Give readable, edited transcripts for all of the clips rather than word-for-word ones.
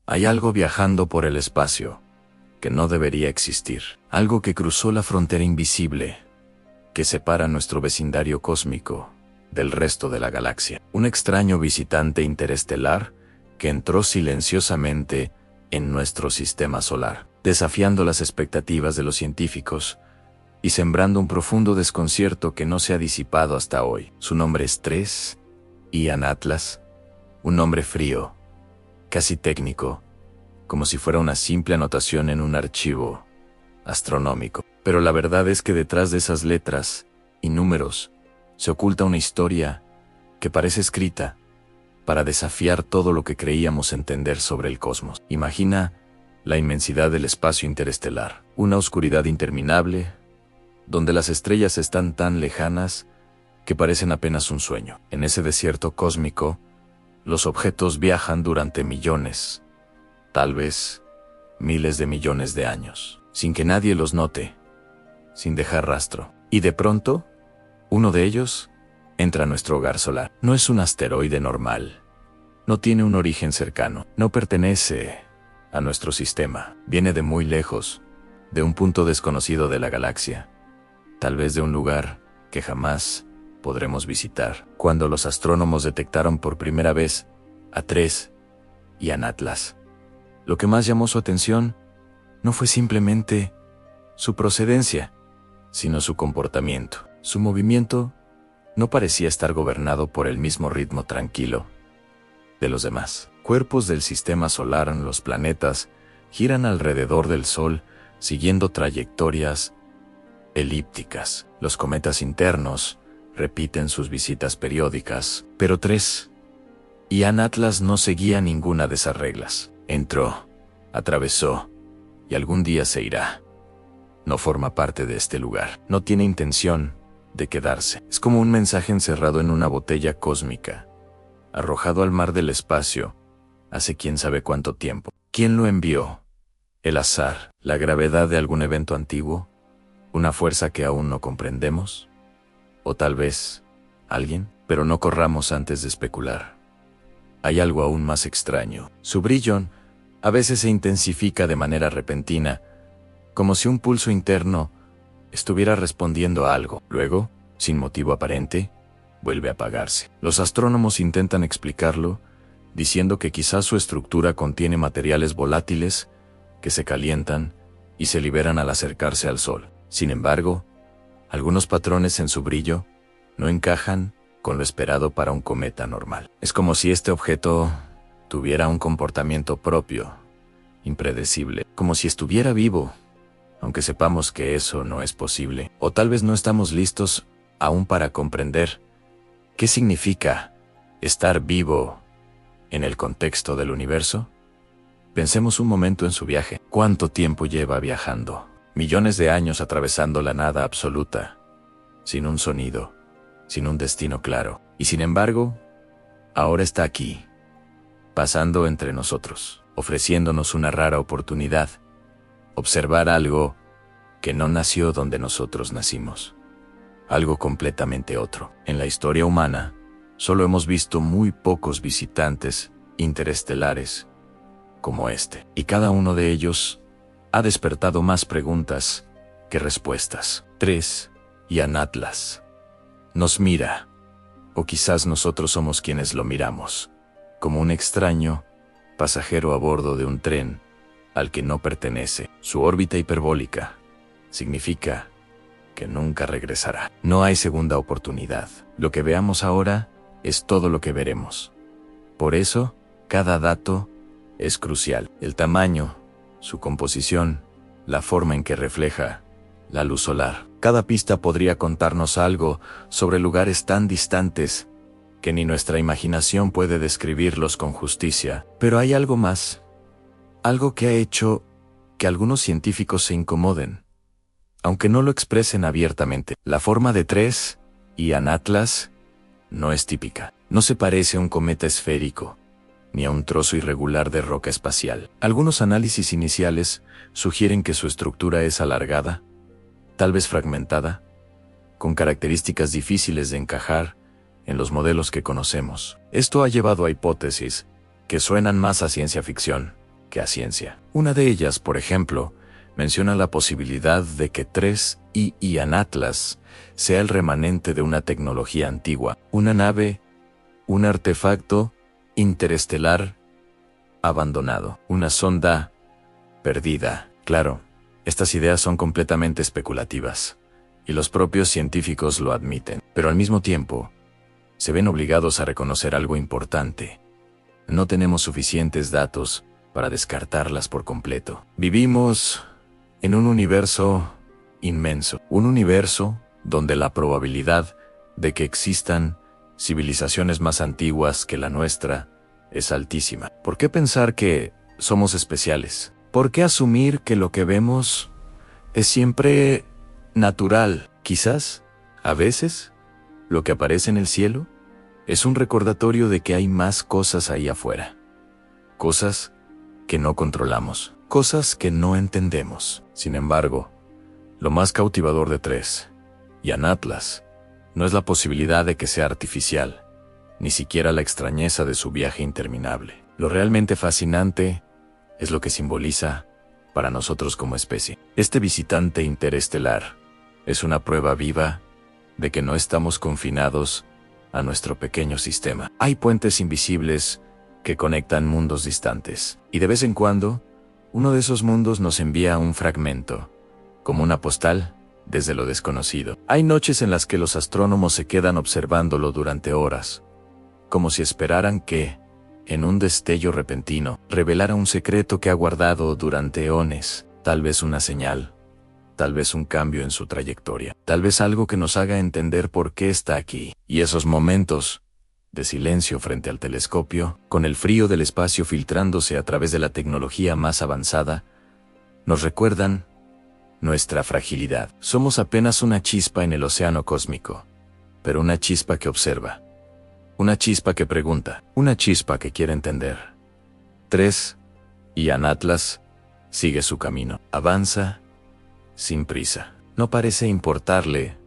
Hay algo viajando por el espacio que no debería existir. Algo que cruzó la frontera invisible que separa nuestro vecindario cósmico del resto de la galaxia. Un extraño visitante interestelar que entró silenciosamente en nuestro sistema solar, desafiando las expectativas de los científicos y sembrando un profundo desconcierto que no se ha disipado hasta hoy. Su nombre es 3, Ian Atlas, un nombre frío, casi técnico, como si fuera una simple anotación en un archivo astronómico. Pero la verdad es que detrás de esas letras y números se oculta una historia que parece escrita para desafiar todo lo que creíamos entender sobre el cosmos. Imagina la inmensidad del espacio interestelar, una oscuridad interminable, donde las estrellas están tan lejanas que parecen apenas un sueño. En ese desierto cósmico, los objetos viajan durante millones, tal vez miles de millones de años, sin que nadie los note, sin dejar rastro. Y de pronto, uno de ellos entra a nuestro hogar solar. No es un asteroide normal. No tiene un origen cercano. No pertenece a nuestro sistema. Viene de muy lejos, de un punto desconocido de la galaxia. Tal vez de un lugar que jamás podremos visitar. Cuando los astrónomos detectaron por primera vez a 3 Ian Atlas, lo que más llamó su atención no fue simplemente su procedencia, sino su comportamiento. Su movimiento no parecía estar gobernado por el mismo ritmo tranquilo de los demás. Cuerpos del sistema solar, los planetas, giran alrededor del Sol, siguiendo trayectorias elípticas. Los cometas internos repiten sus visitas periódicas, pero 3 Ian Atlas no seguía ninguna de esas reglas. Entró, atravesó, y algún día se irá. No forma parte de este lugar. No tiene intención de quedarse. Es como un mensaje encerrado en una botella cósmica, arrojado al mar del espacio, hace quién sabe cuánto tiempo. ¿Quién lo envió? ¿El azar? ¿La gravedad de algún evento antiguo? ¿Una fuerza que aún no comprendemos? ¿O tal vez alguien? Pero no corramos antes de especular. Hay algo aún más extraño. Su brillo a veces se intensifica de manera repentina, como si un pulso interno estuviera respondiendo a algo. Luego, sin motivo aparente, vuelve a apagarse. Los astrónomos intentan explicarlo, diciendo que quizás su estructura contiene materiales volátiles que se calientan y se liberan al acercarse al Sol. Sin embargo, algunos patrones en su brillo no encajan con lo esperado para un cometa normal. Es como si este objeto tuviera un comportamiento propio, impredecible, como si estuviera vivo, aunque sepamos que eso no es posible. O tal vez no estamos listos aún para comprender qué significa estar vivo en el contexto del universo. Pensemos un momento en su viaje. ¿Cuánto tiempo lleva viajando? Millones de años atravesando la nada absoluta, sin un sonido, sin un destino claro. Y sin embargo, ahora está aquí, pasando entre nosotros, ofreciéndonos una rara oportunidad: observar algo que no nació donde nosotros nacimos. Algo completamente otro. En la historia humana, solo hemos visto muy pocos visitantes interestelares como este, y cada uno de ellos ha despertado más preguntas que respuestas. 3 Ian Atlas nos mira, o quizás nosotros somos quienes lo miramos, como un extraño pasajero a bordo de un tren al que no pertenece. Su órbita hiperbólica significa que nunca regresará. No hay segunda oportunidad. Lo que veamos ahora es todo lo que veremos. Por eso, cada dato es crucial. El tamaño, su composición, la forma en que refleja la luz solar. Cada pista podría contarnos algo sobre lugares tan distantes que ni nuestra imaginación puede describirlos con justicia. Pero hay algo más. Algo que ha hecho que algunos científicos se incomoden, aunque no lo expresen abiertamente. La forma de 3 Ian Atlas no es típica. No se parece a un cometa esférico, ni a un trozo irregular de roca espacial. Algunos análisis iniciales sugieren que su estructura es alargada, tal vez fragmentada, con características difíciles de encajar en los modelos que conocemos. Esto ha llevado a hipótesis que suenan más a ciencia ficción, que a ciencia. Una de ellas, por ejemplo, menciona la posibilidad de que 3I Ian Atlas sea el remanente de una tecnología antigua, una nave, un artefacto interestelar abandonado, una sonda perdida. Claro, estas ideas son completamente especulativas, y los propios científicos lo admiten, pero al mismo tiempo, se ven obligados a reconocer algo importante. No tenemos suficientes datos para descartarlas por completo. Vivimos en un universo inmenso, un universo donde la probabilidad de que existan civilizaciones más antiguas que la nuestra es altísima. ¿Por qué pensar que somos especiales? ¿Por qué asumir que lo que vemos es siempre natural? Quizás, a veces, lo que aparece en el cielo es un recordatorio de que hay más cosas ahí afuera. Cosas que no controlamos, cosas que no entendemos. Sin embargo, lo más cautivador de 3 Ian Atlas no es la posibilidad de que sea artificial, ni siquiera la extrañeza de su viaje interminable. Lo realmente fascinante es lo que simboliza para nosotros como especie. Este visitante interestelar es una prueba viva de que no estamos confinados a nuestro pequeño sistema. Hay puentes invisibles que conectan mundos distantes, y de vez en cuando, uno de esos mundos nos envía un fragmento, como una postal desde lo desconocido. Hay noches en las que los astrónomos se quedan observándolo durante horas, como si esperaran que, en un destello repentino, revelara un secreto que ha guardado durante eones, tal vez una señal, tal vez un cambio en su trayectoria, tal vez algo que nos haga entender por qué está aquí. Y esos momentos de silencio frente al telescopio, con el frío del espacio filtrándose a través de la tecnología más avanzada, nos recuerdan nuestra fragilidad. Somos apenas una chispa en el océano cósmico, pero una chispa que observa, una chispa que pregunta, una chispa que quiere entender. 3 Ian Atlas sigue su camino, avanza sin prisa. No parece importarle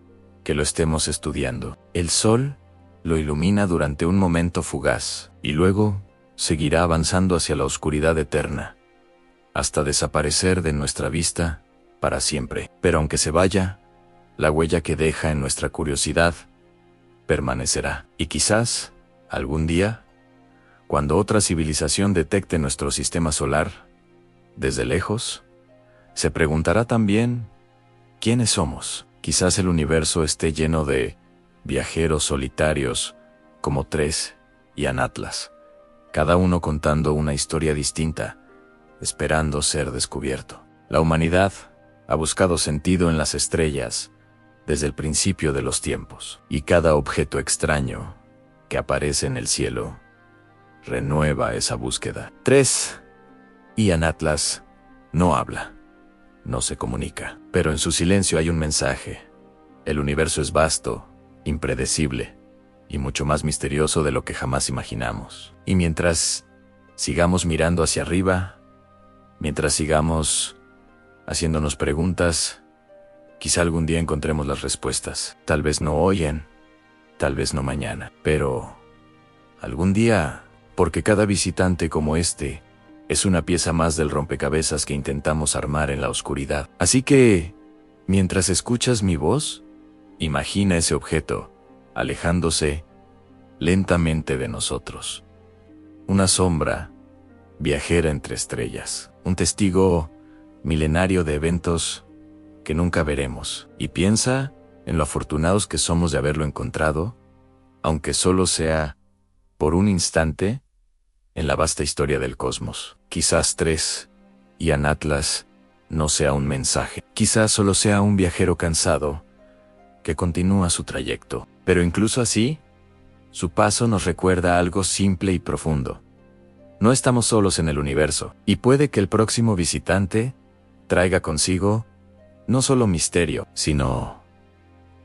que lo estemos estudiando. El sol lo ilumina durante un momento fugaz, y luego seguirá avanzando hacia la oscuridad eterna, hasta desaparecer de nuestra vista para siempre. Pero aunque se vaya, la huella que deja en nuestra curiosidad permanecerá. Y quizás, algún día, cuando otra civilización detecte nuestro sistema solar, desde lejos, se preguntará también quiénes somos. Quizás el universo esté lleno de viajeros solitarios como 3 Ian Atlas, cada uno contando una historia distinta, esperando ser descubierto. La humanidad ha buscado sentido en las estrellas desde el principio de los tiempos, y cada objeto extraño que aparece en el cielo renueva esa búsqueda. 3 Ian Atlas no habla, no se comunica, pero en su silencio hay un mensaje. El universo es vasto, impredecible y mucho más misterioso de lo que jamás imaginamos. Y mientras sigamos mirando hacia arriba, mientras sigamos haciéndonos preguntas, quizá algún día encontremos las respuestas. Tal vez no hoy, tal vez no mañana, pero algún día, porque cada visitante como este es una pieza más del rompecabezas que intentamos armar en la oscuridad. Así que, mientras escuchas mi voz, imagina ese objeto alejándose lentamente de nosotros. Una sombra viajera entre estrellas, un testigo milenario de eventos que nunca veremos. Y piensa en lo afortunados que somos de haberlo encontrado, aunque solo sea por un instante, en la vasta historia del cosmos. Quizás 3 Ian Atlas no sea un mensaje, quizás solo sea un viajero cansado que continúa su trayecto. Pero incluso así, su paso nos recuerda algo simple y profundo. No estamos solos en el universo, y puede que el próximo visitante traiga consigo no solo misterio, sino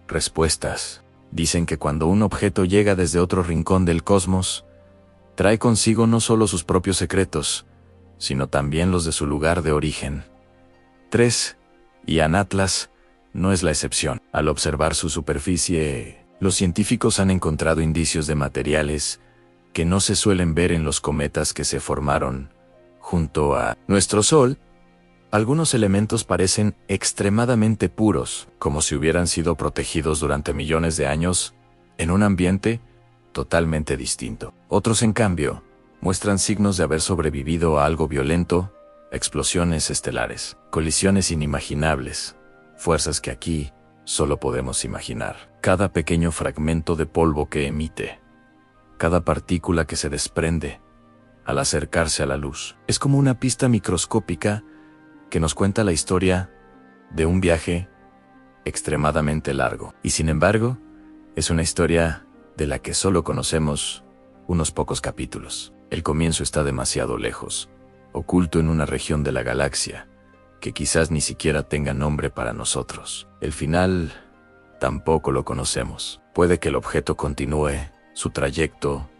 respuestas. Dicen que cuando un objeto llega desde otro rincón del cosmos, trae consigo no solo sus propios secretos, sino también los de su lugar de origen. 3 Ian Atlas no es la excepción. Al observar su superficie, los científicos han encontrado indicios de materiales que no se suelen ver en los cometas que se formaron Junto a nuestro Sol, algunos elementos parecen extremadamente puros, como si hubieran sido protegidos durante millones de años en un ambiente totalmente distinto. Otros, en cambio, muestran signos de haber sobrevivido a algo violento, explosiones estelares, colisiones inimaginables, fuerzas que aquí solo podemos imaginar. Cada pequeño fragmento de polvo que emite, cada partícula que se desprende al acercarse a la luz, es como una pista microscópica que nos cuenta la historia de un viaje extremadamente largo. Y sin embargo, es una historia de la que solo conocemos unos pocos capítulos. El comienzo está demasiado lejos, oculto en una región de la galaxia que quizás ni siquiera tenga nombre para nosotros. El final tampoco lo conocemos. Puede que el objeto continúe su trayecto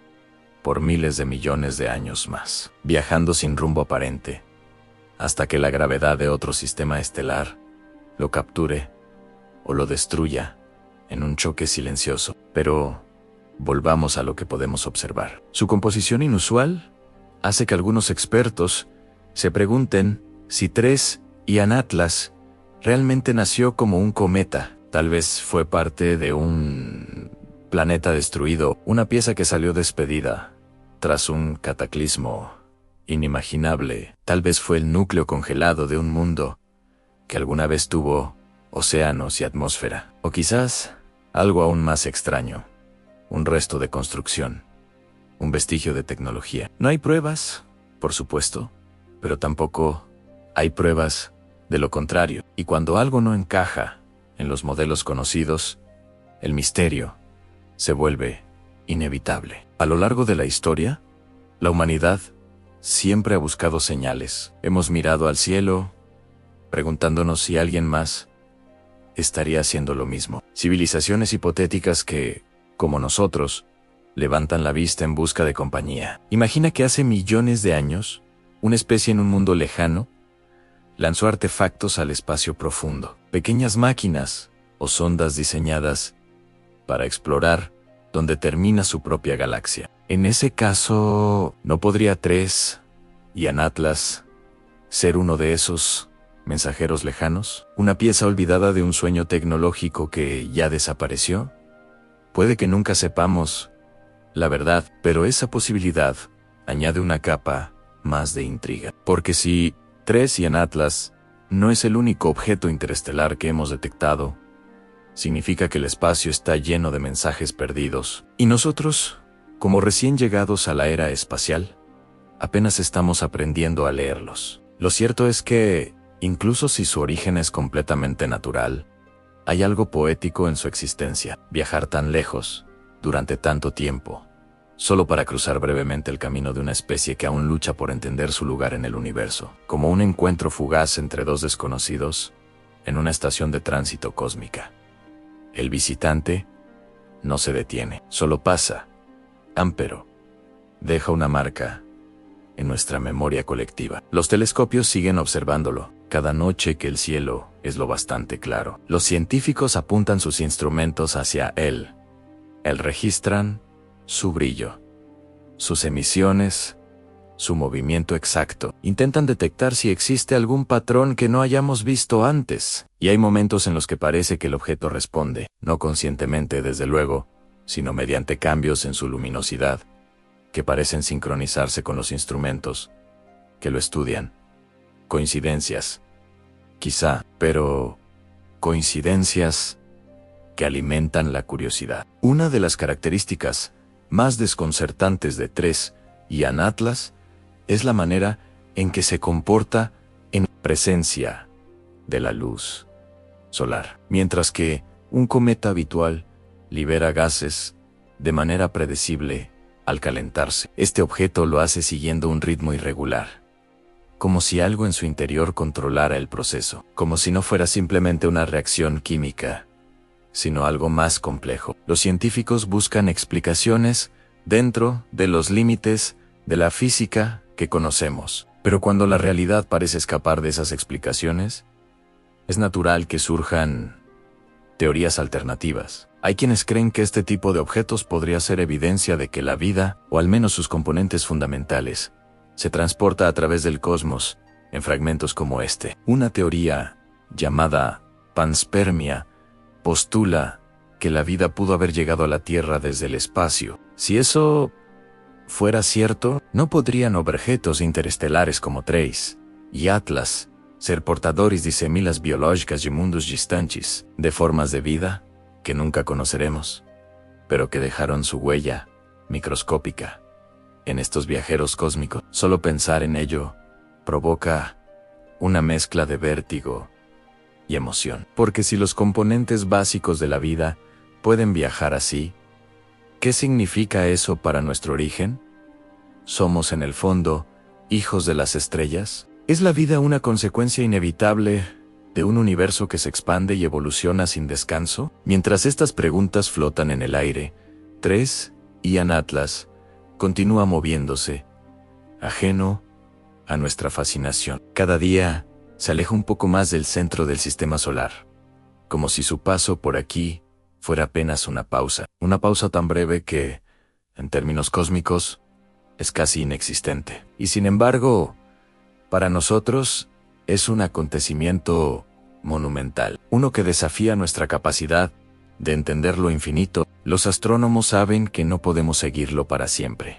por miles de millones de años más, viajando sin rumbo aparente, hasta que la gravedad de otro sistema estelar lo capture o lo destruya en un choque silencioso. Pero volvamos a lo que podemos observar. Su composición inusual hace que algunos expertos se pregunten si 3-Ian Atlas realmente nació como un cometa. Tal vez fue parte de un planeta destruido, una pieza que salió despedida tras un cataclismo inimaginable. Tal vez fue el núcleo congelado de un mundo que alguna vez tuvo océanos y atmósfera. O quizás algo aún más extraño, un resto de construcción, un vestigio de tecnología. No hay pruebas, por supuesto, pero tampoco hay pruebas de lo contrario. Y cuando algo no encaja en los modelos conocidos, el misterio se vuelve inevitable. A lo largo de la historia, la humanidad siempre ha buscado señales. Hemos mirado al cielo, preguntándonos si alguien más estaría haciendo lo mismo. Civilizaciones hipotéticas que, como nosotros, levantan la vista en busca de compañía. Imagina que hace millones de años, una especie en un mundo lejano lanzó artefactos al espacio profundo, pequeñas máquinas o sondas diseñadas para explorar donde termina su propia galaxia. En ese caso, ¿no podría 3-Ian Atlas ser uno de esos mensajeros lejanos? ¿Una pieza olvidada de un sueño tecnológico que ya desapareció? Puede que nunca sepamos la verdad, pero esa posibilidad añade una capa más de intriga. Porque si 3-Ian Atlas no es el único objeto interestelar que hemos detectado, significa que el espacio está lleno de mensajes perdidos. Y nosotros, como recién llegados a la era espacial, apenas estamos aprendiendo a leerlos. Lo cierto es que, incluso si su origen es completamente natural, hay algo poético en su existencia. Viajar tan lejos, durante tanto tiempo, solo para cruzar brevemente el camino de una especie que aún lucha por entender su lugar en el universo, como un encuentro fugaz entre dos desconocidos en una estación de tránsito cósmica. El visitante no se detiene, solo pasa, pero deja una marca en nuestra memoria colectiva. Los telescopios siguen observándolo, cada noche que el cielo es lo bastante claro. Los científicos apuntan sus instrumentos hacia él. Registran su brillo, sus emisiones, su movimiento exacto. Intentan detectar si existe algún patrón que no hayamos visto antes. Y hay momentos en los que parece que el objeto responde, no conscientemente desde luego, sino mediante cambios en su luminosidad, que parecen sincronizarse con los instrumentos que lo estudian. Coincidencias, quizá, pero coincidencias que alimentan la curiosidad. Una de las características más desconcertantes de 3-Ian Atlas es la manera en que se comporta en presencia de la luz solar. Mientras que un cometa habitual libera gases de manera predecible al calentarse, este objeto lo hace siguiendo un ritmo irregular, como si algo en su interior controlara el proceso, como si no fuera simplemente una reacción química, sino algo más complejo. Los científicos buscan explicaciones dentro de los límites de la física que conocemos. Pero cuando la realidad parece escapar de esas explicaciones, es natural que surjan teorías alternativas. Hay quienes creen que este tipo de objetos podría ser evidencia de que la vida, o al menos sus componentes fundamentales, se transporta a través del cosmos en fragmentos como este. Una teoría llamada panspermia postula que la vida pudo haber llegado a la Tierra desde el espacio. Si eso fuera cierto, no podrían objetos interestelares como Trace y Atlas ser portadores de semillas biológicas de mundos distantes, de formas de vida que nunca conoceremos, pero que dejaron su huella microscópica en estos viajeros cósmicos. Solo pensar en ello provoca una mezcla de vértigo y emoción. Porque si los componentes básicos de la vida pueden viajar así, ¿qué significa eso para nuestro origen? ¿Somos en el fondo hijos de las estrellas? ¿Es la vida una consecuencia inevitable de un universo que se expande y evoluciona sin descanso? Mientras estas preguntas flotan en el aire, Ian Atlas continúa moviéndose, ajeno a nuestra fascinación. Cada día se aleja un poco más del centro del sistema solar, como si su paso por aquí fuera apenas una pausa tan breve que, en términos cósmicos, es casi inexistente. Y sin embargo, para nosotros es un acontecimiento monumental, uno que desafía nuestra capacidad de entender lo infinito. Los astrónomos saben que no podemos seguirlo para siempre.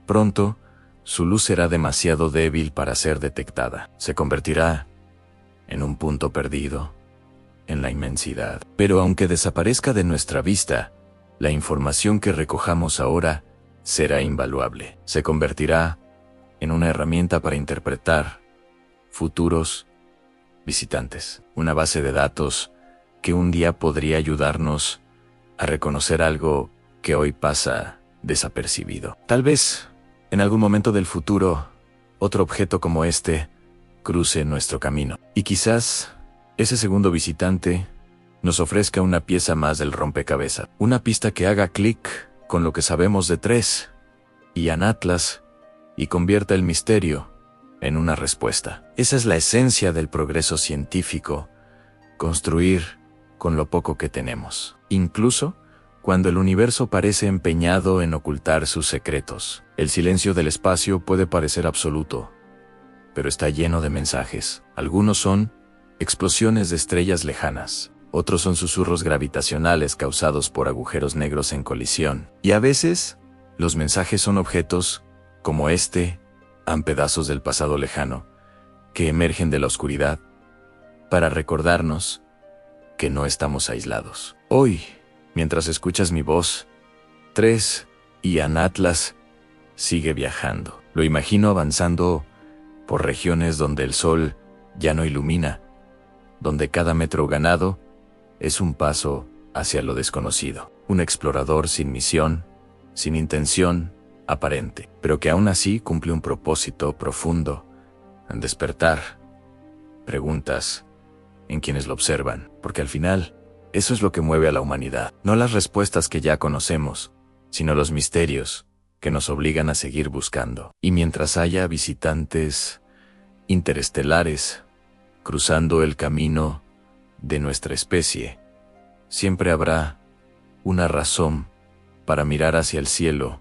Pronto, su luz será demasiado débil para ser detectada. Se convertirá en un punto perdido en la inmensidad. Pero aunque desaparezca de nuestra vista, la información que recojamos ahora será invaluable. Se convertirá en una herramienta para interpretar futuros visitantes. Una base de datos que un día podría ayudarnos a reconocer algo que hoy pasa desapercibido. Tal vez, en algún momento del futuro, otro objeto como este cruce nuestro camino. Y quizás ese segundo visitante nos ofrezca una pieza más del rompecabezas. Una pista que haga clic con lo que sabemos de Ian Atlas y convierta el misterio en una respuesta. Esa es la esencia del progreso científico, construir con lo poco que tenemos. Incluso cuando el universo parece empeñado en ocultar sus secretos. El silencio del espacio puede parecer absoluto, pero está lleno de mensajes. Algunos son explosiones de estrellas lejanas, otros son susurros gravitacionales causados por agujeros negros en colisión. Y a veces, los mensajes son objetos como pedazos del pasado lejano, que emergen de la oscuridad para recordarnos que no estamos aislados. Hoy, mientras escuchas mi voz, Ian Atlas sigue viajando. Lo imagino avanzando por regiones donde el sol ya no ilumina, donde cada metro ganado es un paso hacia lo desconocido. Un explorador sin misión, sin intención aparente, pero que aún así cumple un propósito profundo en despertar preguntas en quienes lo observan, porque al final, eso es lo que mueve a la humanidad. No las respuestas que ya conocemos, sino los misterios que nos obligan a seguir buscando. Y mientras haya visitantes interestelares cruzando el camino de nuestra especie, siempre habrá una razón para mirar hacia el cielo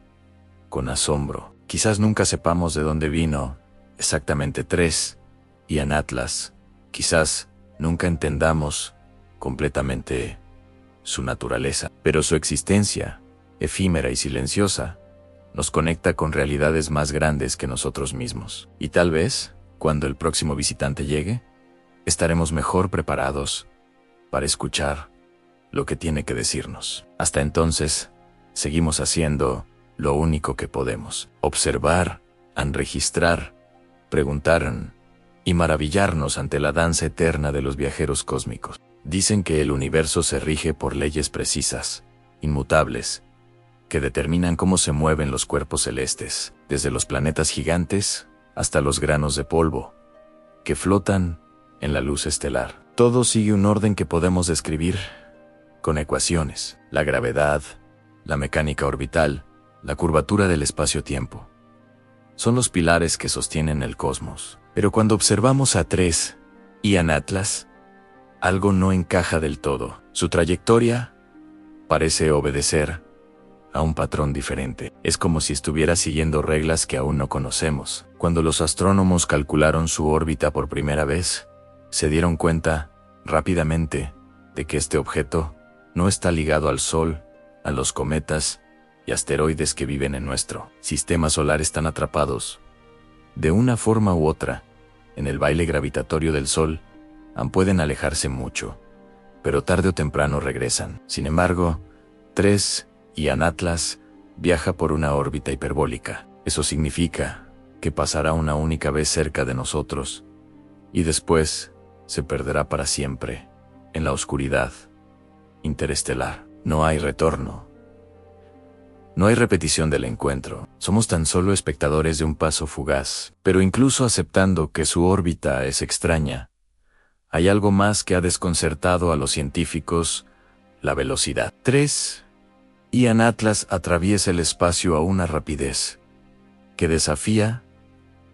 con asombro. Quizás nunca sepamos de dónde vino exactamente Ian Atlas. Quizás nunca entendamos completamente su naturaleza, pero su existencia, efímera y silenciosa, nos conecta con realidades más grandes que nosotros mismos. Y tal vez, cuando el próximo visitante llegue, estaremos mejor preparados para escuchar lo que tiene que decirnos. Hasta entonces, seguimos haciendo lo único que podemos: observar, registrar, preguntar y maravillarnos ante la danza eterna de los viajeros cósmicos. Dicen que el universo se rige por leyes precisas, inmutables, que determinan cómo se mueven los cuerpos celestes, desde los planetas gigantes hasta los granos de polvo que flotan en la luz estelar. Todo sigue un orden que podemos describir con ecuaciones: la gravedad, la mecánica orbital, la curvatura del espacio-tiempo. Son los pilares que sostienen el cosmos. Pero cuando observamos a Ian Atlas, algo no encaja del todo. Su trayectoria parece obedecer a un patrón diferente. Es como si estuviera siguiendo reglas que aún no conocemos. Cuando los astrónomos calcularon su órbita por primera vez, se dieron cuenta, rápidamente, de que este objeto no está ligado al Sol, a los cometas y asteroides que viven en nuestro sistema solar. Están atrapados, de una forma u otra, en el baile gravitatorio del Sol. Pueden alejarse mucho, pero tarde o temprano regresan. Sin embargo, 3 Ian Atlas viaja por una órbita hiperbólica. Eso significa que pasará una única vez cerca de nosotros y después se perderá para siempre en la oscuridad interestelar. No hay retorno. No hay repetición del encuentro. Somos tan solo espectadores de un paso fugaz. Pero incluso aceptando que su órbita es extraña, hay algo más que ha desconcertado a los científicos: la velocidad. 3 Ian Atlas atraviesa el espacio a una rapidez que desafía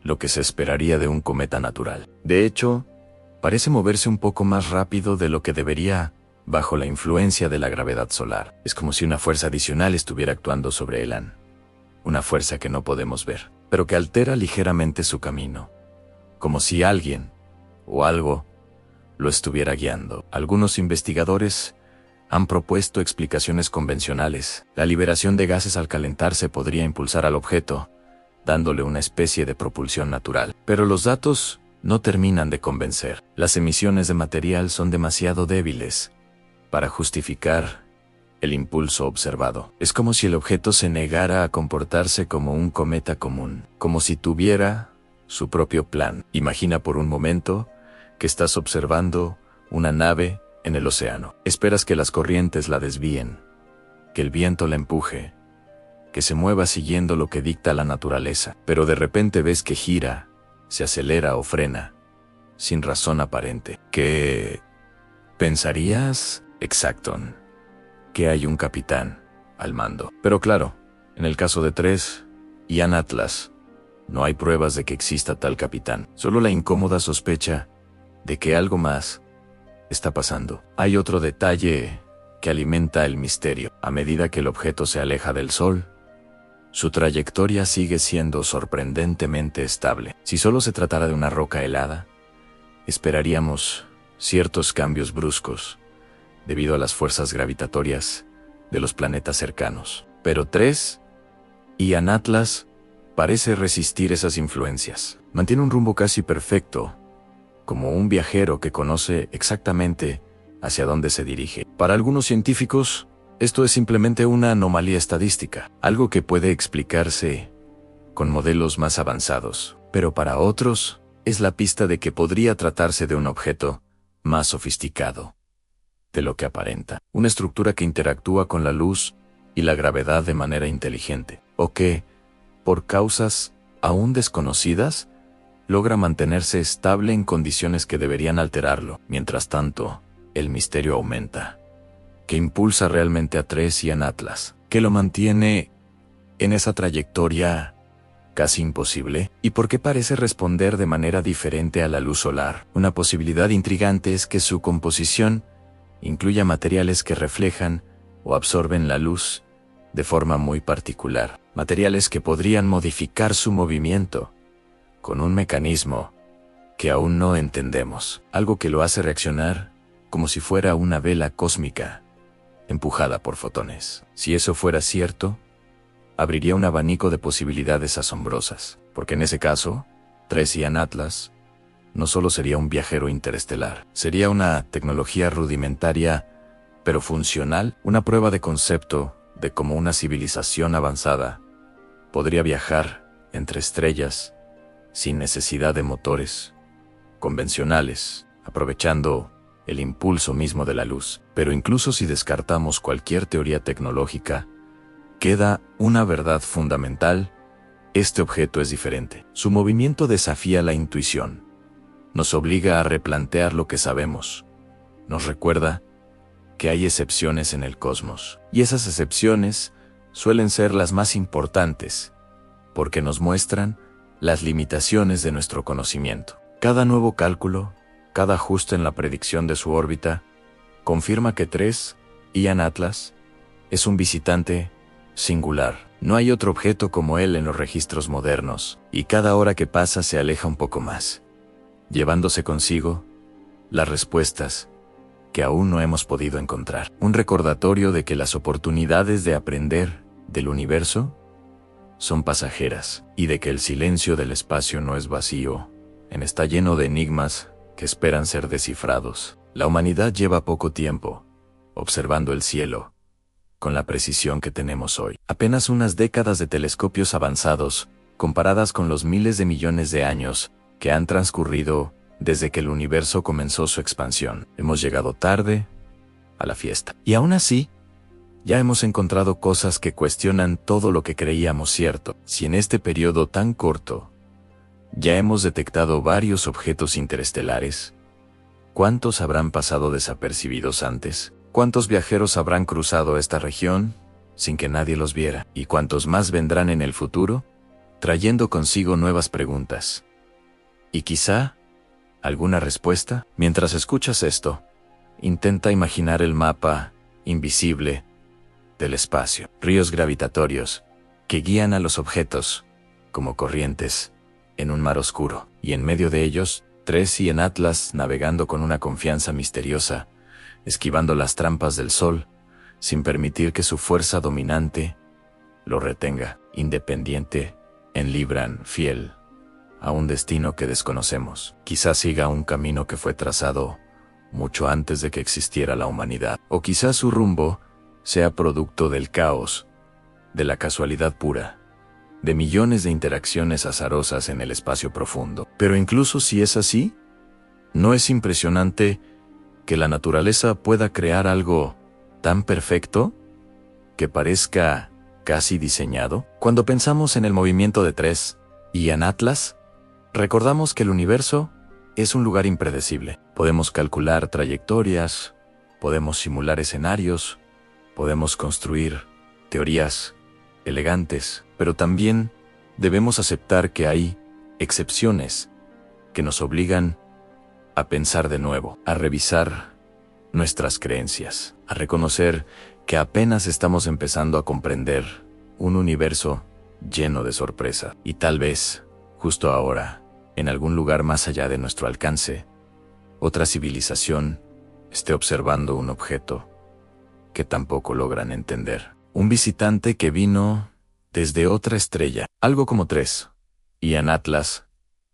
lo que se esperaría de un cometa natural. De hecho, parece moverse un poco más rápido de lo que debería bajo la influencia de la gravedad solar. Es como si una fuerza adicional estuviera actuando sobre Elan. Una fuerza que no podemos ver, pero que altera ligeramente su camino. Como si alguien o algo lo estuviera guiando. Algunos investigadores han propuesto explicaciones convencionales. La liberación de gases al calentarse podría impulsar al objeto, dándole una especie de propulsión natural. Pero los datos no terminan de convencer. Las emisiones de material son demasiado débiles para justificar el impulso observado. Es como si el objeto se negara a comportarse como un cometa común, como si tuviera su propio plan. Imagina por un momento que estás observando una nave en el océano. Esperas que las corrientes la desvíen, que el viento la empuje, que se mueva siguiendo lo que dicta la naturaleza. Pero de repente ves que gira, se acelera o frena, sin razón aparente. ¿Qué pensarías? Exacton, que hay un capitán al mando. Pero claro, en el caso de 3 Ian Atlas, no hay pruebas de que exista tal capitán, solo la incómoda sospecha de que algo más está pasando. Hay otro detalle que alimenta el misterio. A medida que el objeto se aleja del Sol, su trayectoria sigue siendo sorprendentemente estable. Si solo se tratara de una roca helada, esperaríamos ciertos cambios bruscos debido a las fuerzas gravitatorias de los planetas cercanos. Pero 3 Ian Atlas parece resistir esas influencias. Mantiene un rumbo casi perfecto, como un viajero que conoce exactamente hacia dónde se dirige. Para algunos científicos, esto es simplemente una anomalía estadística, algo que puede explicarse con modelos más avanzados. Pero para otros, es la pista de que podría tratarse de un objeto más sofisticado de lo que aparenta. Una estructura que interactúa con la luz y la gravedad de manera inteligente, o que, por causas aún desconocidas, logra mantenerse estable en condiciones que deberían alterarlo. Mientras tanto, el misterio aumenta. ¿Qué impulsa realmente a 3 Ian Atlas? ¿Qué lo mantiene en esa trayectoria casi imposible? ¿Y por qué parece responder de manera diferente a la luz solar? Una posibilidad intrigante es que su composición incluya materiales que reflejan o absorben la luz de forma muy particular. Materiales que podrían modificar su movimiento con un mecanismo que aún no entendemos. Algo que lo hace reaccionar como si fuera una vela cósmica empujada por fotones. Si eso fuera cierto, abriría un abanico de posibilidades asombrosas, porque en ese caso, 3 Ian Atlas no solo sería un viajero interestelar, sería una tecnología rudimentaria pero funcional, una prueba de concepto de cómo una civilización avanzada podría viajar entre estrellas sin necesidad de motores convencionales, aprovechando el impulso mismo de la luz. Pero incluso si descartamos cualquier teoría tecnológica, queda una verdad fundamental: este objeto es diferente. Su movimiento desafía la intuición, nos obliga a replantear lo que sabemos, nos recuerda que hay excepciones en el cosmos, y esas excepciones suelen ser las más importantes, porque nos muestran las limitaciones de nuestro conocimiento. Cada nuevo cálculo, cada ajuste en la predicción de su órbita, confirma que 3 Ian Atlas es un visitante singular. No hay otro objeto como él en los registros modernos, y cada hora que pasa se aleja un poco más, llevándose consigo las respuestas que aún no hemos podido encontrar. Un recordatorio de que las oportunidades de aprender del universo son pasajeras, y de que el silencio del espacio no es vacío, está lleno de enigmas que esperan ser descifrados. La humanidad lleva poco tiempo observando el cielo con la precisión que tenemos hoy. Apenas unas décadas de telescopios avanzados, comparadas con los miles de millones de años que han transcurrido desde que el universo comenzó su expansión. Hemos llegado tarde a la fiesta. Y aún así, ya hemos encontrado cosas que cuestionan todo lo que creíamos cierto. Si en este periodo tan corto ya hemos detectado varios objetos interestelares, ¿cuántos habrán pasado desapercibidos antes? ¿Cuántos viajeros habrán cruzado esta región sin que nadie los viera? ¿Y cuántos más vendrán en el futuro, trayendo consigo nuevas preguntas? Y quizá alguna respuesta. Mientras escuchas esto, intenta imaginar el mapa invisible del espacio. Ríos gravitatorios que guían a los objetos como corrientes en un mar oscuro. Y en medio de ellos, Tres y en Atlas navegando con una confianza misteriosa, esquivando las trampas del sol, sin permitir que su fuerza dominante lo retenga, independiente, en Libran, fiel a un destino que desconocemos. Quizás siga un camino que fue trazado mucho antes de que existiera la humanidad, o quizás su rumbo sea producto del caos, de la casualidad pura, de millones de interacciones azarosas en el espacio profundo. Pero incluso si es así, ¿no es impresionante que la naturaleza pueda crear algo tan perfecto que parezca casi diseñado? Cuando pensamos en el movimiento de Tres y en Atlas, recordamos que el universo es un lugar impredecible. Podemos calcular trayectorias, podemos simular escenarios, podemos construir teorías elegantes, pero también debemos aceptar que hay excepciones que nos obligan a pensar de nuevo, a revisar nuestras creencias, a reconocer que apenas estamos empezando a comprender un universo lleno de sorpresa. Y tal vez, justo ahora, en algún lugar más allá de nuestro alcance, otra civilización esté observando un objeto que tampoco logran entender. Un visitante que vino desde otra estrella, algo como Tres y en Atlas,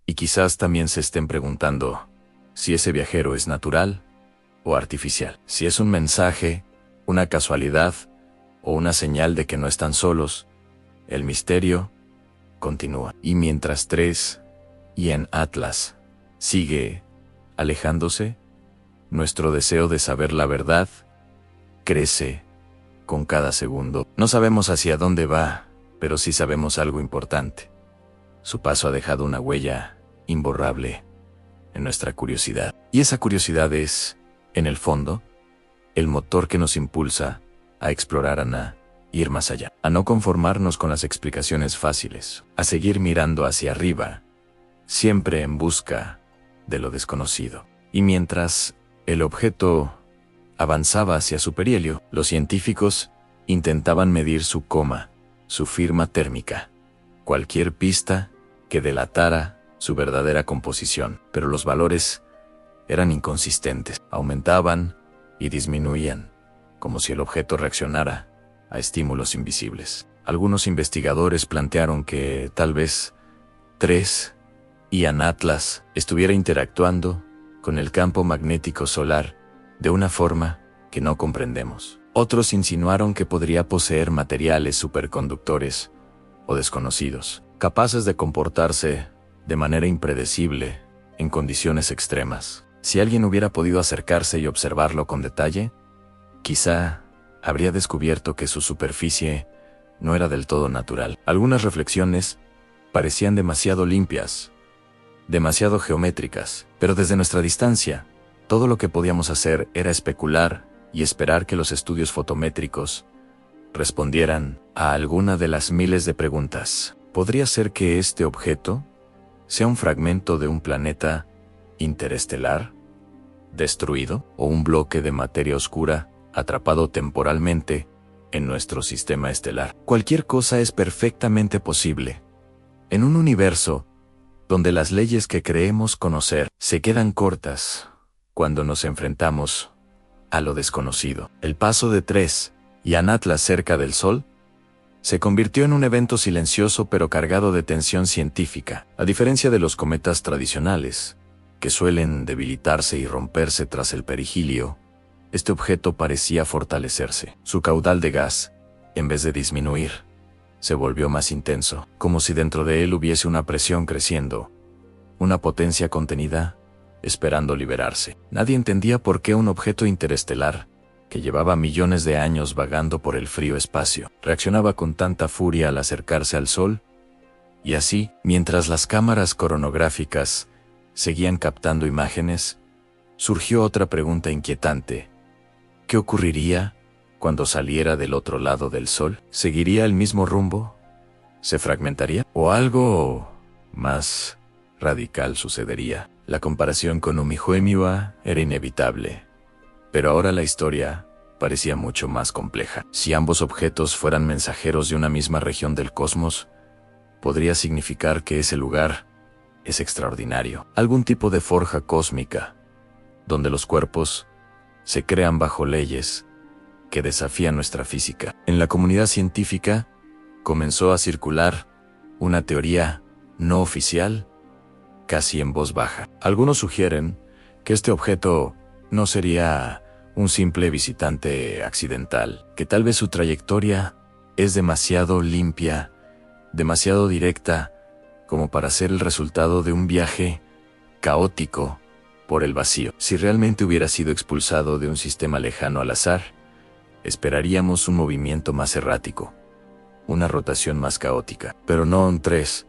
y quizás también se estén preguntando si ese viajero es natural o artificial, si es un mensaje, una casualidad o una señal de que no están solos. El misterio continúa. Y mientras Tres y en Atlas sigue alejándose, nuestro deseo de saber la verdad crece con cada segundo. No sabemos hacia dónde va, pero sí sabemos algo importante. Su paso ha dejado una huella imborrable en nuestra curiosidad. Y esa curiosidad es, en el fondo, el motor que nos impulsa a explorar, a ir más allá, a no conformarnos con las explicaciones fáciles, a seguir mirando hacia arriba, siempre en busca de lo desconocido. Y mientras el objeto avanzaba hacia su perihelio, los científicos intentaban medir su coma, su firma térmica, cualquier pista que delatara su verdadera composición. Pero los valores eran inconsistentes, aumentaban y disminuían, como si el objeto reaccionara a estímulos invisibles. Algunos investigadores plantearon que tal vez Tres y en Atlas estuviera interactuando con el campo magnético solar de una forma que no comprendemos. Otros insinuaron que podría poseer materiales superconductores o desconocidos, capaces de comportarse de manera impredecible en condiciones extremas. Si alguien hubiera podido acercarse y observarlo con detalle, quizá habría descubierto que su superficie no era del todo natural. Algunas reflexiones parecían demasiado limpias, demasiado geométricas, pero desde nuestra distancia, todo lo que podíamos hacer era especular y esperar que los estudios fotométricos respondieran a alguna de las miles de preguntas. ¿Podría ser que este objeto sea un fragmento de un planeta interestelar destruido, o un bloque de materia oscura atrapado temporalmente en nuestro sistema estelar. Cualquier cosa es perfectamente posible. En un universo donde las leyes que creemos conocer se quedan cortas cuando nos enfrentamos a lo desconocido. El paso de 3 y Atlas cerca del Sol se convirtió en un evento silencioso pero cargado de tensión científica. A diferencia de los cometas tradicionales, que suelen debilitarse y romperse tras el perigilio, este objeto parecía fortalecerse. Su caudal de gas, en vez de disminuir, se volvió más intenso, como si dentro de él hubiese una presión creciendo, una potencia contenida, esperando liberarse. Nadie entendía por qué un objeto interestelar, que llevaba millones de años vagando por el frío espacio, reaccionaba con tanta furia al acercarse al Sol, y así, mientras las cámaras coronográficas seguían captando imágenes, surgió otra pregunta inquietante. ¿Qué ocurriría cuando saliera del otro lado del Sol? ¿Seguiría el mismo rumbo? ¿Se fragmentaría? ¿O algo más radical sucedería? La comparación con Oumuamua era inevitable. Pero ahora la historia parecía mucho más compleja. Si ambos objetos fueran mensajeros de una misma región del cosmos, podría significar que ese lugar es extraordinario. Algún tipo de forja cósmica, donde los cuerpos se crean bajo leyes que desafían nuestra física. En la comunidad científica comenzó a circular una teoría no oficial, casi en voz baja. Algunos sugieren que este objeto no sería un simple visitante accidental, que tal vez su trayectoria es demasiado limpia, demasiado directa, como para ser el resultado de un viaje caótico por el vacío. Si realmente hubiera sido expulsado de un sistema lejano al azar, esperaríamos un movimiento más errático, una rotación más caótica. Pero no un 3,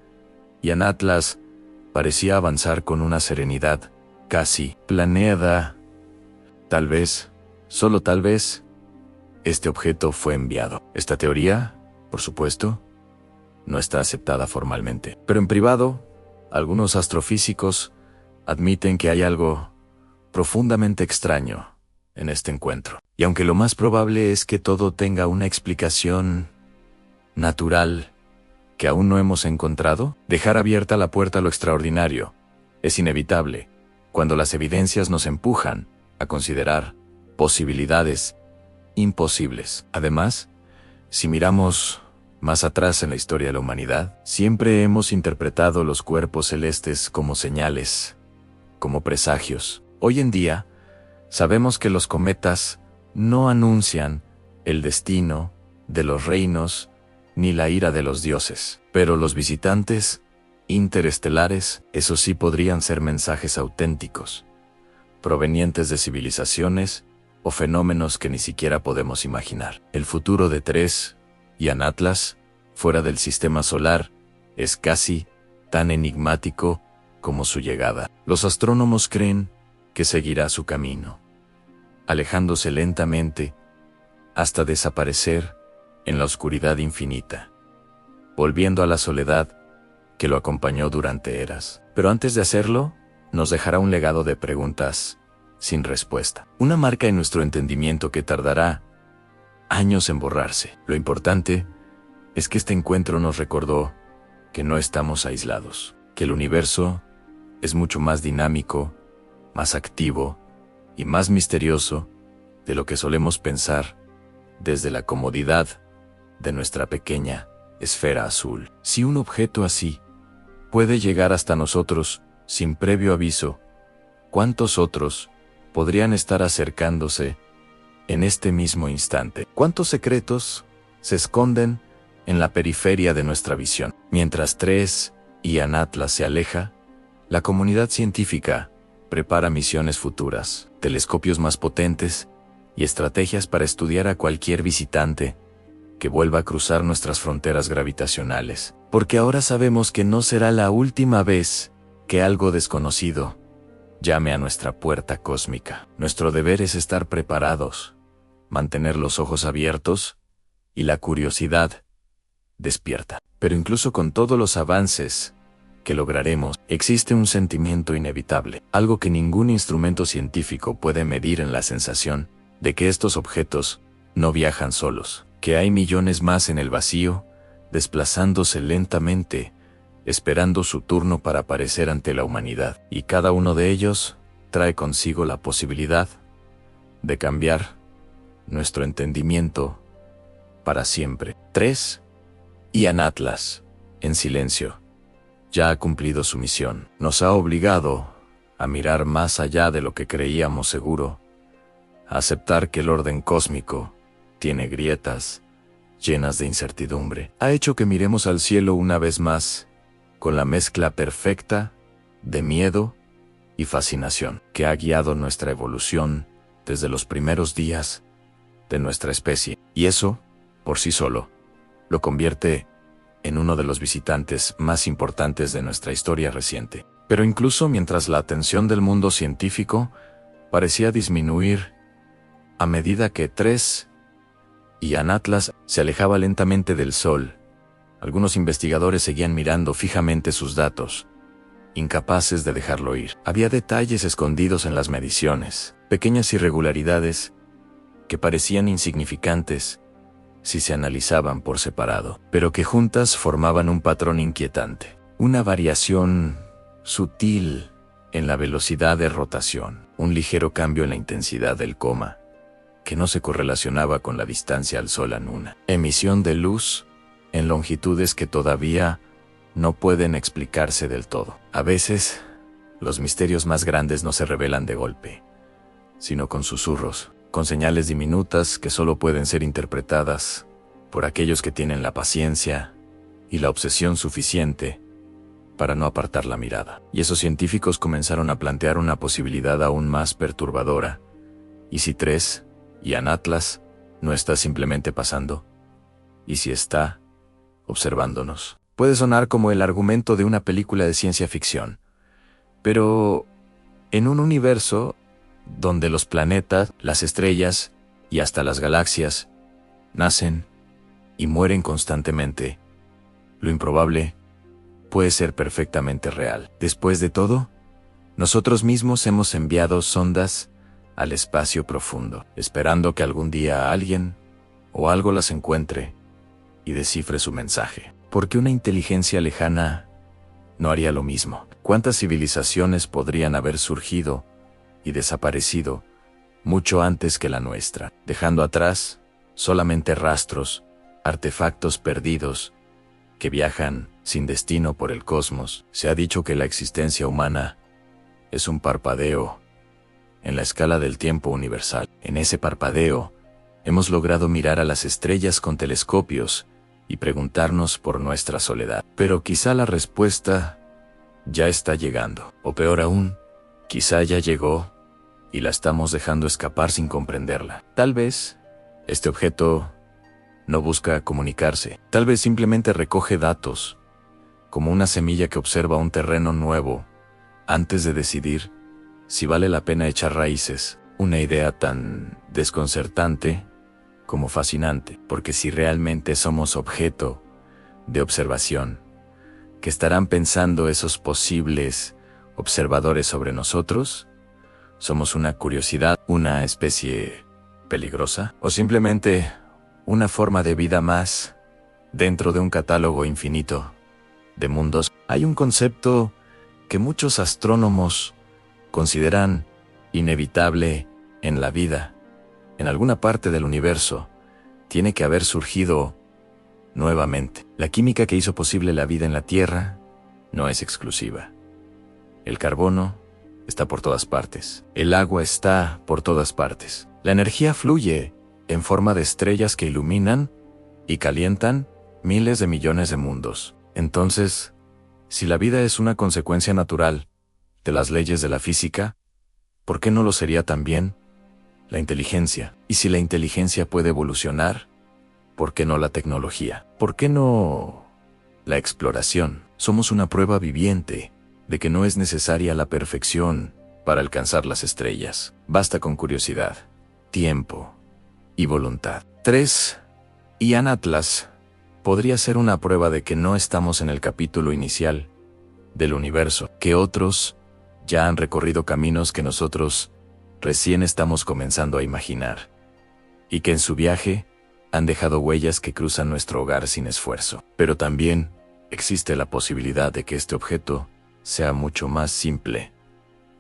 y Atlas parecía avanzar con una serenidad casi planeada. Tal vez, solo tal vez, este objeto fue enviado. Esta teoría, por supuesto, no está aceptada formalmente. Pero en privado, algunos astrofísicos admiten que hay algo profundamente extraño en este encuentro. Y aunque lo más probable es que todo tenga una explicación natural que aún no hemos encontrado, dejar abierta la puerta a lo extraordinario es inevitable cuando las evidencias nos empujan a considerar posibilidades imposibles. Además, si miramos más atrás en la historia de la humanidad, siempre hemos interpretado los cuerpos celestes como señales, como presagios. Hoy en día, sabemos que los cometas no anuncian el destino de los reinos ni la ira de los dioses, pero los visitantes interestelares, eso sí podrían ser mensajes auténticos, provenientes de civilizaciones o fenómenos que ni siquiera podemos imaginar. El futuro de 3 y Atlas, fuera del sistema solar, es casi tan enigmático como su llegada. Los astrónomos creen que seguirá su camino, alejándose lentamente hasta desaparecer en la oscuridad infinita, volviendo a la soledad que lo acompañó durante eras. Pero antes de hacerlo, nos dejará un legado de preguntas sin respuesta, una marca en nuestro entendimiento que tardará años en borrarse. Lo importante es que este encuentro nos recordó que no estamos aislados, que el universo es mucho más dinámico, más activo y más misterioso de lo que solemos pensar desde la comodidad de nuestra pequeña esfera azul. Si un objeto así puede llegar hasta nosotros sin previo aviso, ¿cuántos otros podrían estar acercándose en este mismo instante? ¿Cuántos secretos se esconden en la periferia de nuestra visión? Mientras 3 y Atlas se aleja, la comunidad científica prepara misiones futuras, telescopios más potentes y estrategias para estudiar a cualquier visitante que vuelva a cruzar nuestras fronteras gravitacionales. Porque ahora sabemos que no será la última vez que algo desconocido llame a nuestra puerta cósmica. Nuestro deber es estar preparados, mantener los ojos abiertos y la curiosidad despierta. Pero incluso con todos los avances que lograremos, existe un sentimiento inevitable, algo que ningún instrumento científico puede medir en la sensación de que estos objetos no viajan solos, que hay millones más en el vacío, desplazándose lentamente, esperando su turno para aparecer ante la humanidad, y cada uno de ellos trae consigo la posibilidad de cambiar nuestro entendimiento para siempre. 3. Ian Atlas, en silencio, ya ha cumplido su misión. Nos ha obligado a mirar más allá de lo que creíamos seguro, a aceptar que el orden cósmico tiene grietas llenas de incertidumbre. Ha hecho que miremos al cielo una vez más, con la mezcla perfecta de miedo y fascinación que ha guiado nuestra evolución desde los primeros días de nuestra especie. Y eso, por sí solo, lo convierte en uno de los visitantes más importantes de nuestra historia reciente. Pero incluso mientras la atención del mundo científico parecía disminuir a medida que Ian Atlas se alejaba lentamente del Sol, algunos investigadores seguían mirando fijamente sus datos, incapaces de dejarlo ir. Había detalles escondidos en las mediciones, pequeñas irregularidades que parecían insignificantes si se analizaban por separado, pero que juntas formaban un patrón inquietante, una variación sutil en la velocidad de rotación, un ligero cambio en la intensidad del coma, que no se correlacionaba con la distancia al Sol en una emisión de luz en longitudes que todavía no pueden explicarse del todo. A veces, los misterios más grandes no se revelan de golpe, sino con susurros, con señales diminutas que solo pueden ser interpretadas por aquellos que tienen la paciencia y la obsesión suficiente para no apartar la mirada. Y esos científicos comenzaron a plantear una posibilidad aún más perturbadora. ¿Y si Ian Atlas no está simplemente pasando? ¿Y si está observándonos? Puede sonar como el argumento de una película de ciencia ficción, pero en un universo donde los planetas, las estrellas y hasta las galaxias nacen y mueren constantemente, lo improbable puede ser perfectamente real. Después de todo, nosotros mismos hemos enviado sondas al espacio profundo, esperando que algún día alguien o algo las encuentre y descifre su mensaje. ¿Por qué una inteligencia lejana no haría lo mismo? ¿Cuántas civilizaciones podrían haber surgido y desaparecido mucho antes que la nuestra, dejando atrás solamente rastros, artefactos perdidos que viajan sin destino por el cosmos? Se ha dicho que la existencia humana es un parpadeo en la escala del tiempo universal. En ese parpadeo, hemos logrado mirar a las estrellas con telescopios y preguntarnos por nuestra soledad. Pero quizá la respuesta ya está llegando. O peor aún, quizá ya llegó y la estamos dejando escapar sin comprenderla. Tal vez este objeto no busca comunicarse. Tal vez simplemente recoge datos, como una semilla que observa un terreno nuevo antes de decidir si vale la pena echar raíces. Una idea tan desconcertante como fascinante, porque si realmente somos objeto de observación, ¿qué estarán pensando esos posibles observadores sobre nosotros? ¿Somos una curiosidad, una especie peligrosa, o simplemente una forma de vida más dentro de un catálogo infinito de mundos? Hay un concepto que muchos astrónomos consideran inevitable en la vida. En alguna parte del universo tiene que haber surgido nuevamente. La química que hizo posible la vida en la Tierra no es exclusiva. El carbono está por todas partes. El agua está por todas partes. La energía fluye en forma de estrellas que iluminan y calientan miles de millones de mundos. Entonces, si la vida es una consecuencia natural de las leyes de la física, ¿por qué no lo sería también la inteligencia? Y si la inteligencia puede evolucionar, ¿por qué no la tecnología? ¿Por qué no la exploración? Somos una prueba viviente de que no es necesaria la perfección para alcanzar las estrellas. Basta con curiosidad, tiempo y voluntad. 3. Ian Atlas podría ser una prueba de que no estamos en el capítulo inicial del universo, que otros ya han recorrido caminos que nosotros recién estamos comenzando a imaginar, y que en su viaje han dejado huellas que cruzan nuestro hogar sin esfuerzo. Pero también existe la posibilidad de que este objeto sea mucho más simple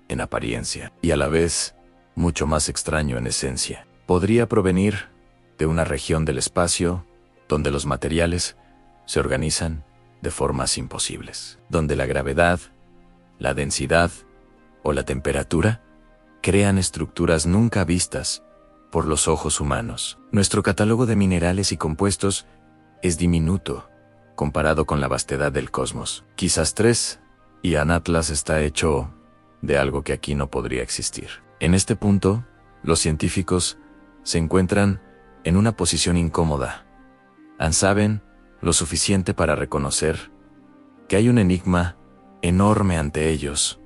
en apariencia y a la vez mucho más extraño en esencia. Podría provenir de una región del espacio donde los materiales se organizan de formas imposibles, donde la gravedad, la densidad o la temperatura crean estructuras nunca vistas por los ojos humanos. Nuestro catálogo de minerales y compuestos es diminuto comparado con la vastedad del cosmos. Quizás 3 y Anatlas está hecho de algo que aquí no podría existir. En este punto, los científicos se encuentran en una posición incómoda. Saben lo suficiente para reconocer que hay un enigma enorme ante ellos,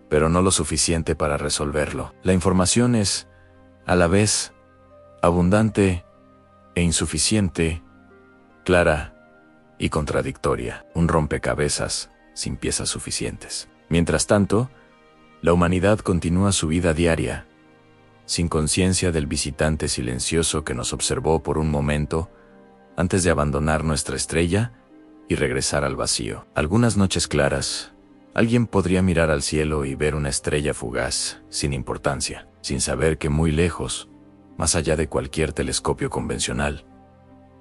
pero no lo suficiente para resolverlo. La información es, a la vez, abundante e insuficiente, clara y contradictoria, un rompecabezas sin piezas suficientes. Mientras tanto, la humanidad continúa su vida diaria, sin conciencia del visitante silencioso que nos observó por un momento antes de abandonar nuestra estrella y regresar al vacío. Algunas noches claras, alguien podría mirar al cielo y ver una estrella fugaz, sin importancia, sin saber que muy lejos, más allá de cualquier telescopio convencional,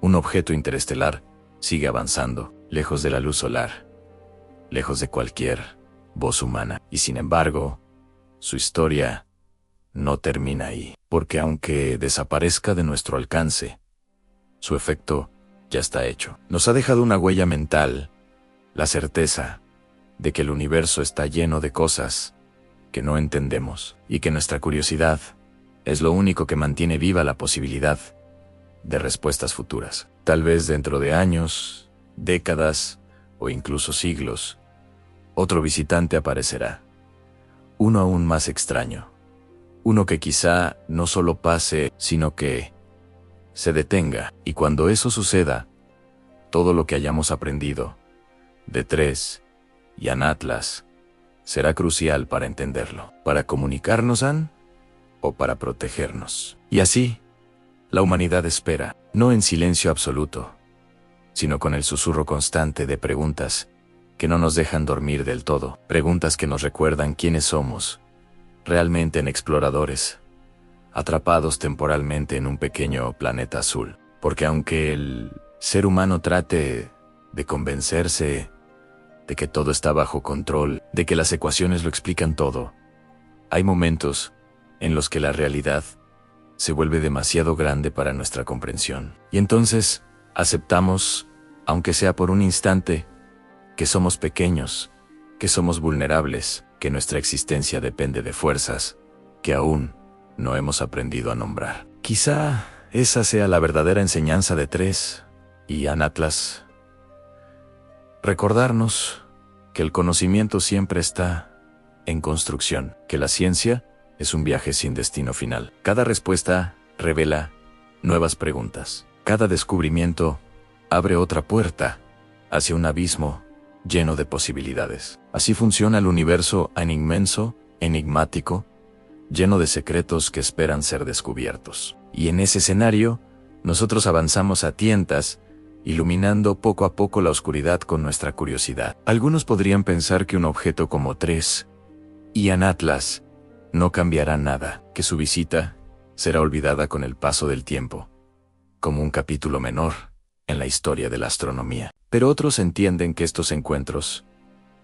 un objeto interestelar sigue avanzando, lejos de la luz solar, lejos de cualquier voz humana. Y sin embargo, su historia no termina ahí, porque aunque desaparezca de nuestro alcance, su efecto ya está hecho. Nos ha dejado una huella mental, la certeza de que el universo está lleno de cosas que no entendemos y que nuestra curiosidad es lo único que mantiene viva la posibilidad de respuestas futuras. Tal vez dentro de años, décadas o incluso siglos, otro visitante aparecerá, uno aún más extraño, uno que quizá no solo pase, sino que se detenga, y cuando eso suceda, todo lo que hayamos aprendido de 3 y Anatlas será crucial para entenderlo, para comunicarnos o para protegernos. Y así, la humanidad espera, no en silencio absoluto, sino con el susurro constante de preguntas que no nos dejan dormir del todo, preguntas que nos recuerdan quiénes somos, realmente en exploradores, atrapados temporalmente en un pequeño planeta azul. Porque aunque el ser humano trate de convencerse de que todo está bajo control, de que las ecuaciones lo explican todo, hay momentos en los que la realidad se vuelve demasiado grande para nuestra comprensión. Y entonces aceptamos, aunque sea por un instante, que somos pequeños, que somos vulnerables, que nuestra existencia depende de fuerzas que aún no hemos aprendido a nombrar. Quizá esa sea la verdadera enseñanza de 3 y Anatlas. Recordarnos que el conocimiento siempre está en construcción, que la ciencia es un viaje sin destino final. Cada respuesta revela nuevas preguntas. Cada descubrimiento abre otra puerta hacia un abismo lleno de posibilidades. Así funciona el universo inmenso, enigmático, lleno de secretos que esperan ser descubiertos. Y en ese escenario, nosotros avanzamos a tientas, iluminando poco a poco la oscuridad con nuestra curiosidad. Algunos podrían pensar que un objeto como 3 y Anatlas no cambiará nada, que su visita será olvidada con el paso del tiempo, como un capítulo menor en la historia de la astronomía. Pero otros entienden que estos encuentros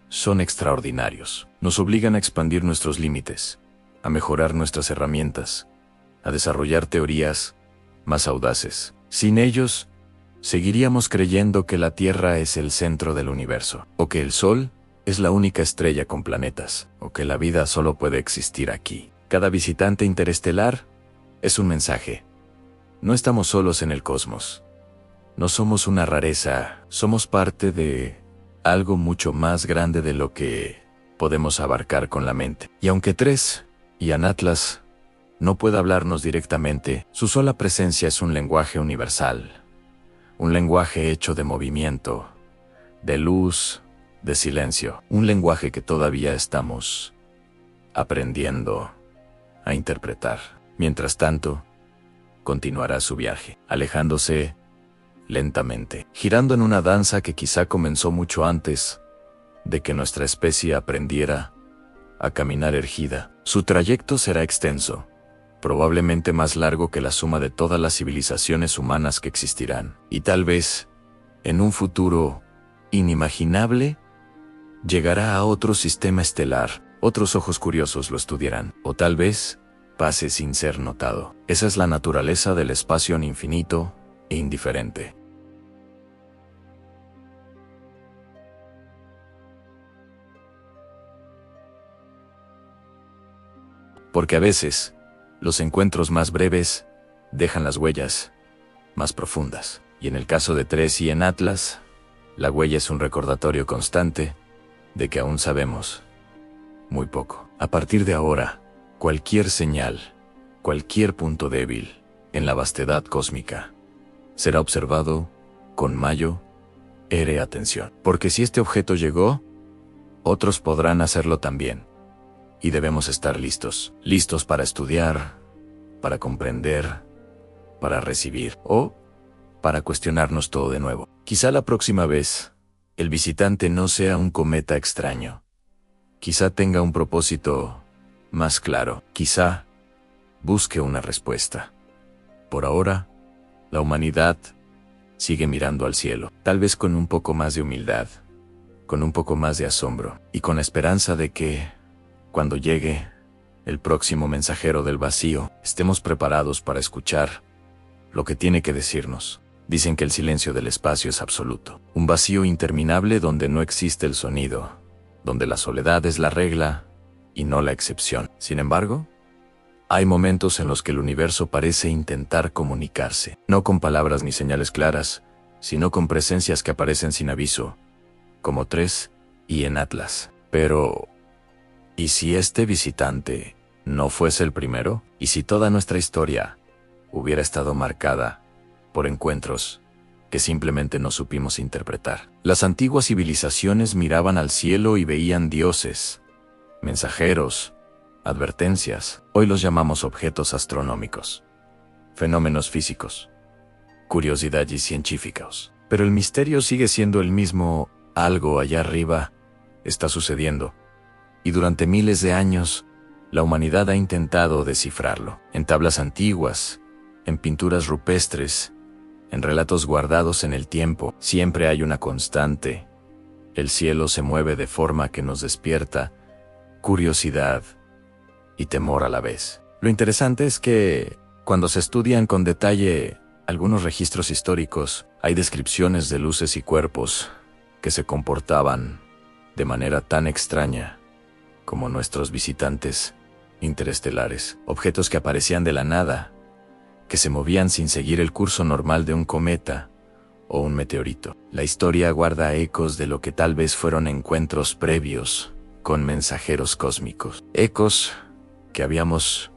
son extraordinarios. Nos obligan a expandir nuestros límites, a mejorar nuestras herramientas, a desarrollar teorías más audaces. Sin ellos, seguiríamos creyendo que la Tierra es el centro del universo, o que el Sol es la única estrella con planetas, o que la vida solo puede existir aquí. Cada visitante interestelar es un mensaje. No estamos solos en el cosmos. No somos una rareza, somos parte de algo mucho más grande de lo que podemos abarcar con la mente. Y aunque 3 y Anatlas no pueda hablarnos directamente, su sola presencia es un lenguaje universal, un lenguaje hecho de movimiento, de luz, de silencio, un lenguaje que todavía estamos aprendiendo a interpretar. Mientras tanto, continuará su viaje, alejándose lentamente, girando en una danza que quizá comenzó mucho antes de que nuestra especie aprendiera a caminar erguida. Su trayecto será extenso, probablemente más largo que la suma de todas las civilizaciones humanas que existirán, y tal vez, en un futuro inimaginable, llegará a otro sistema estelar. Otros ojos curiosos lo estudiarán, o tal vez pase sin ser notado. Esa es la naturaleza del espacio infinito e indiferente. Porque a veces, los encuentros más breves dejan las huellas más profundas. Y en el caso de Tres y en Atlas, la huella es un recordatorio constante de que aún sabemos muy poco. A partir de ahora, cualquier señal, cualquier punto débil en la vastedad cósmica será observado con mayor atención. Porque si este objeto llegó, otros podrán hacerlo también. Y debemos estar listos para estudiar, para comprender, para recibir o para cuestionarnos todo de nuevo. Quizá la próxima vez, el visitante no sea un cometa extraño. Quizá tenga un propósito más claro. Quizá busque una respuesta. Por ahora, la humanidad sigue mirando al cielo, tal vez con un poco más de humildad, con un poco más de asombro, y con la esperanza de que, cuando llegue el próximo mensajero del vacío, estemos preparados para escuchar lo que tiene que decirnos. Dicen que el silencio del espacio es absoluto, un vacío interminable donde no existe el sonido, donde la soledad es la regla y no la excepción. Sin embargo, hay momentos en los que el universo parece intentar comunicarse, no con palabras ni señales claras, sino con presencias que aparecen sin aviso, como Tres y en Atlas. Pero, ¿y si este visitante no fuese el primero? ¿Y si toda nuestra historia hubiera estado marcada por encuentros que simplemente no supimos interpretar? Las antiguas civilizaciones miraban al cielo y veían dioses, mensajeros, advertencias. Hoy los llamamos objetos astronómicos, fenómenos físicos, curiosidades científicas. Pero el misterio sigue siendo el mismo. Algo allá arriba está sucediendo, y durante miles de años, la humanidad ha intentado descifrarlo. En tablas antiguas, en pinturas rupestres, en relatos guardados en el tiempo, siempre hay una constante. El cielo se mueve de forma que nos despierta curiosidad y temor a la vez. Lo interesante es que, cuando se estudian con detalle algunos registros históricos, hay descripciones de luces y cuerpos que se comportaban de manera tan extraña como nuestros visitantes interestelares, objetos que aparecían de la nada, que se movían sin seguir el curso normal de un cometa o un meteorito. La historia guarda ecos de lo que tal vez fueron encuentros previos con mensajeros cósmicos, ecos que habíamos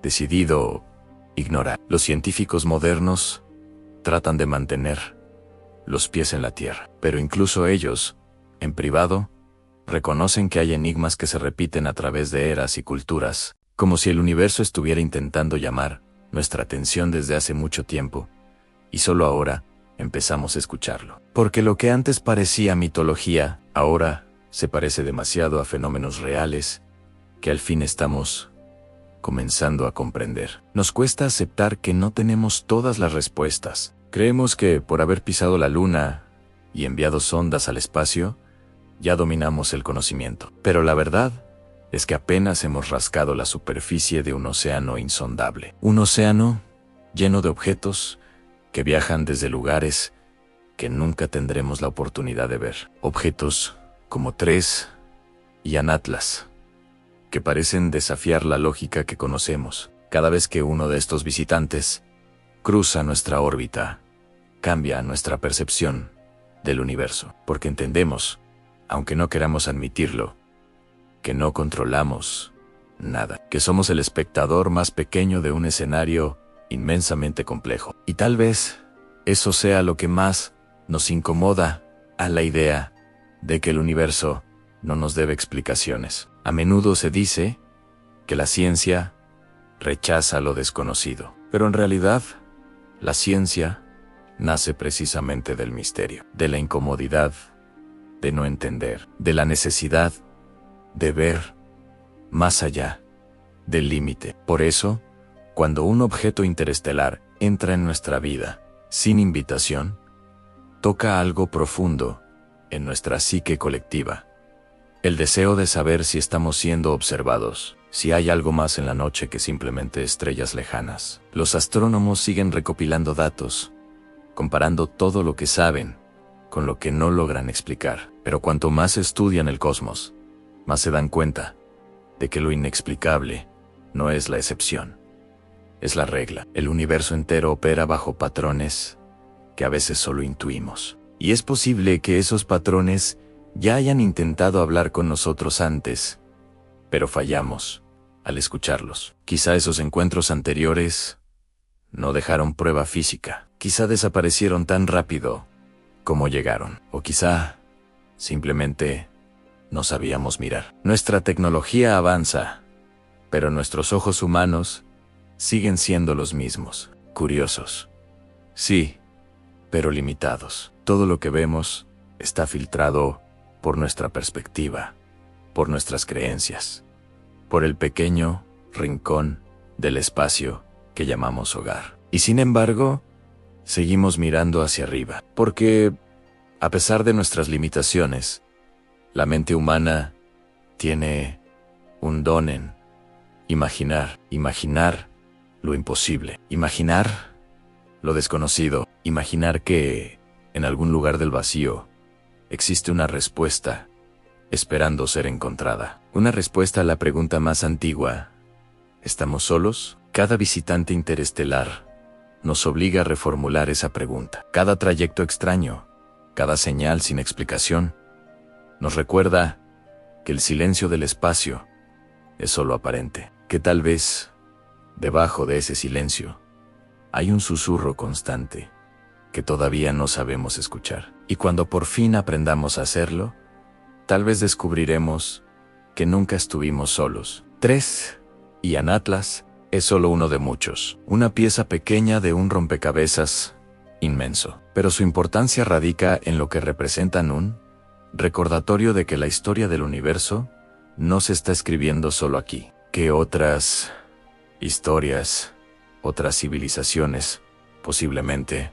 decidido ignorar. Los científicos modernos tratan de mantener los pies en la tierra, pero incluso ellos, en privado, reconocen que hay enigmas que se repiten a través de eras y culturas, como si el universo estuviera intentando llamar nuestra atención desde hace mucho tiempo, y solo ahora empezamos a escucharlo. Porque lo que antes parecía mitología, ahora se parece demasiado a fenómenos reales, que al fin estamos comenzando a comprender. Nos cuesta aceptar que no tenemos todas las respuestas. Creemos que por haber pisado la luna y enviado sondas al espacio, ya dominamos el conocimiento. Pero la verdad es que apenas hemos rascado la superficie de un océano insondable. Un océano lleno de objetos que viajan desde lugares que nunca tendremos la oportunidad de ver. Objetos como Tres y Atlas, que parecen desafiar la lógica que conocemos. Cada vez que uno de estos visitantes cruza nuestra órbita, cambia nuestra percepción del universo, porque entendemos, aunque no queramos admitirlo, que no controlamos nada, que somos el espectador más pequeño de un escenario inmensamente complejo. Y tal vez eso sea lo que más nos incomoda a la idea de que el universo no nos debe explicaciones. A menudo se dice que la ciencia rechaza lo desconocido, pero en realidad La ciencia nace precisamente del misterio, de la incomodidad, de no entender, de la necesidad de ver más allá del límite. Por eso, cuando un objeto interestelar entra en nuestra vida, sin invitación, toca algo profundo en nuestra psique colectiva. El deseo de saber si estamos siendo observados, si hay algo más en la noche que simplemente estrellas lejanas. Los astrónomos siguen recopilando datos, comparando todo lo que saben con lo que no logran explicar. Pero cuanto más estudian el cosmos, más se dan cuenta de que lo inexplicable no es la excepción, es la regla. El universo entero opera bajo patrones que a veces solo intuimos. Y es posible que esos patrones ya hayan intentado hablar con nosotros antes, pero fallamos al escucharlos. Quizá esos encuentros anteriores no dejaron prueba física. Quizá desaparecieron tan rápido como llegaron. O quizá simplemente no sabíamos mirar. Nuestra tecnología avanza, pero nuestros ojos humanos siguen siendo los mismos. Curiosos. Sí, pero limitados. Todo lo que vemos está filtrado por nuestra perspectiva, por nuestras creencias, por el pequeño rincón del espacio que llamamos hogar. Y sin embargo, seguimos mirando hacia arriba, porque, a pesar de nuestras limitaciones, la mente humana tiene un don en imaginar lo imposible, imaginar lo desconocido, imaginar que, en algún lugar del vacío, existe una respuesta esperando ser encontrada. Una respuesta a la pregunta más antigua: ¿estamos solos? Cada visitante interestelar nos obliga a reformular esa pregunta. Cada trayecto extraño, cada señal sin explicación, nos recuerda que el silencio del espacio es solo aparente, que tal vez, debajo de ese silencio, hay un susurro constante que todavía no sabemos escuchar. Y cuando por fin aprendamos a hacerlo, tal vez descubriremos que nunca estuvimos solos. 3. Ian Atlas es solo uno de muchos, una pieza pequeña de un rompecabezas inmenso. Pero su importancia radica en lo que representan: un recordatorio de que la historia del universo no se está escribiendo solo aquí, que otras historias, otras civilizaciones, posiblemente,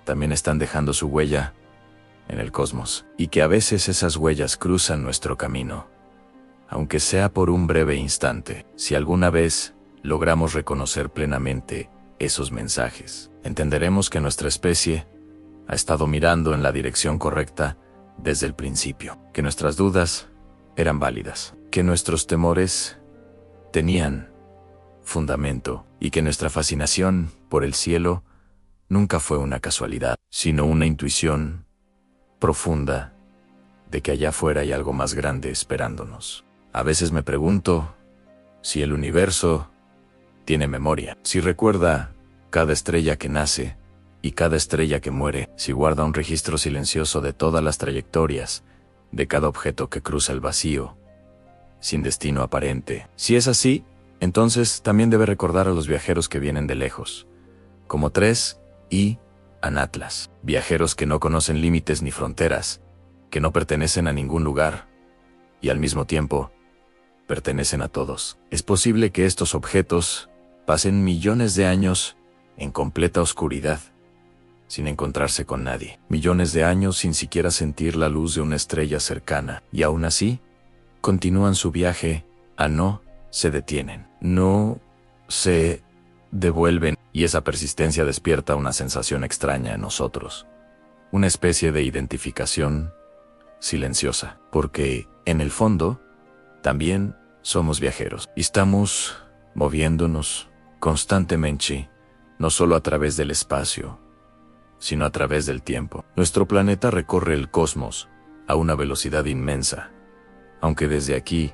también están dejando su huella en el cosmos, y que a veces esas huellas cruzan nuestro camino, aunque sea por un breve instante. Si alguna vez logramos reconocer plenamente esos mensajes, entenderemos que nuestra especie ha estado mirando en la dirección correcta desde el principio, que nuestras dudas eran válidas, que nuestros temores tenían fundamento, y que nuestra fascinación por el cielo nunca fue una casualidad, sino una intuición profunda de que allá afuera hay algo más grande esperándonos. A veces me pregunto si el universo tiene memoria, si recuerda cada estrella que nace y cada estrella que muere, si guarda un registro silencioso de todas las trayectorias, de cada objeto que cruza el vacío, sin destino aparente. Si es así, entonces también debe recordar a los viajeros que vienen de lejos, como 3 Ian Atlas, viajeros que no conocen límites ni fronteras, que no pertenecen a ningún lugar, y al mismo tiempo, pertenecen a todos. Es posible que estos objetos pasen millones de años en completa oscuridad, sin encontrarse con nadie, millones de años sin siquiera sentir la luz de una estrella cercana, y aún así, continúan su viaje, no se detienen, no se devuelven, y esa persistencia despierta una sensación extraña en nosotros, una especie de identificación silenciosa, porque, en el fondo, también somos viajeros, y estamos moviéndonos constantemente, no solo a través del espacio, sino a través del tiempo. Nuestro planeta recorre el cosmos a una velocidad inmensa, aunque desde aquí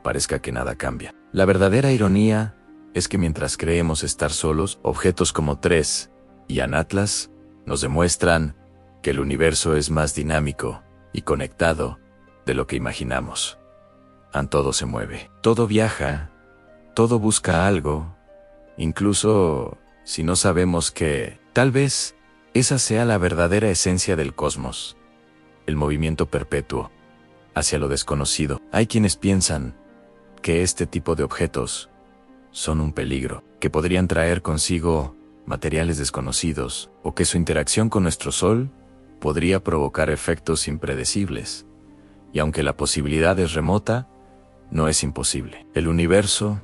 parezca que nada cambia. La verdadera ironía es que mientras creemos estar solos, objetos como 3 Ian Atlas nos demuestran que el universo es más dinámico y conectado de lo que imaginamos. Todo se mueve, todo viaja, todo busca algo, incluso si no sabemos que, tal vez, esa sea la verdadera esencia del cosmos, el movimiento perpetuo hacia lo desconocido? Hay quienes piensan que este tipo de objetos son un peligro, que podrían traer consigo materiales desconocidos, o que su interacción con nuestro Sol podría provocar efectos impredecibles. Y aunque la posibilidad es remota, no es imposible. El universo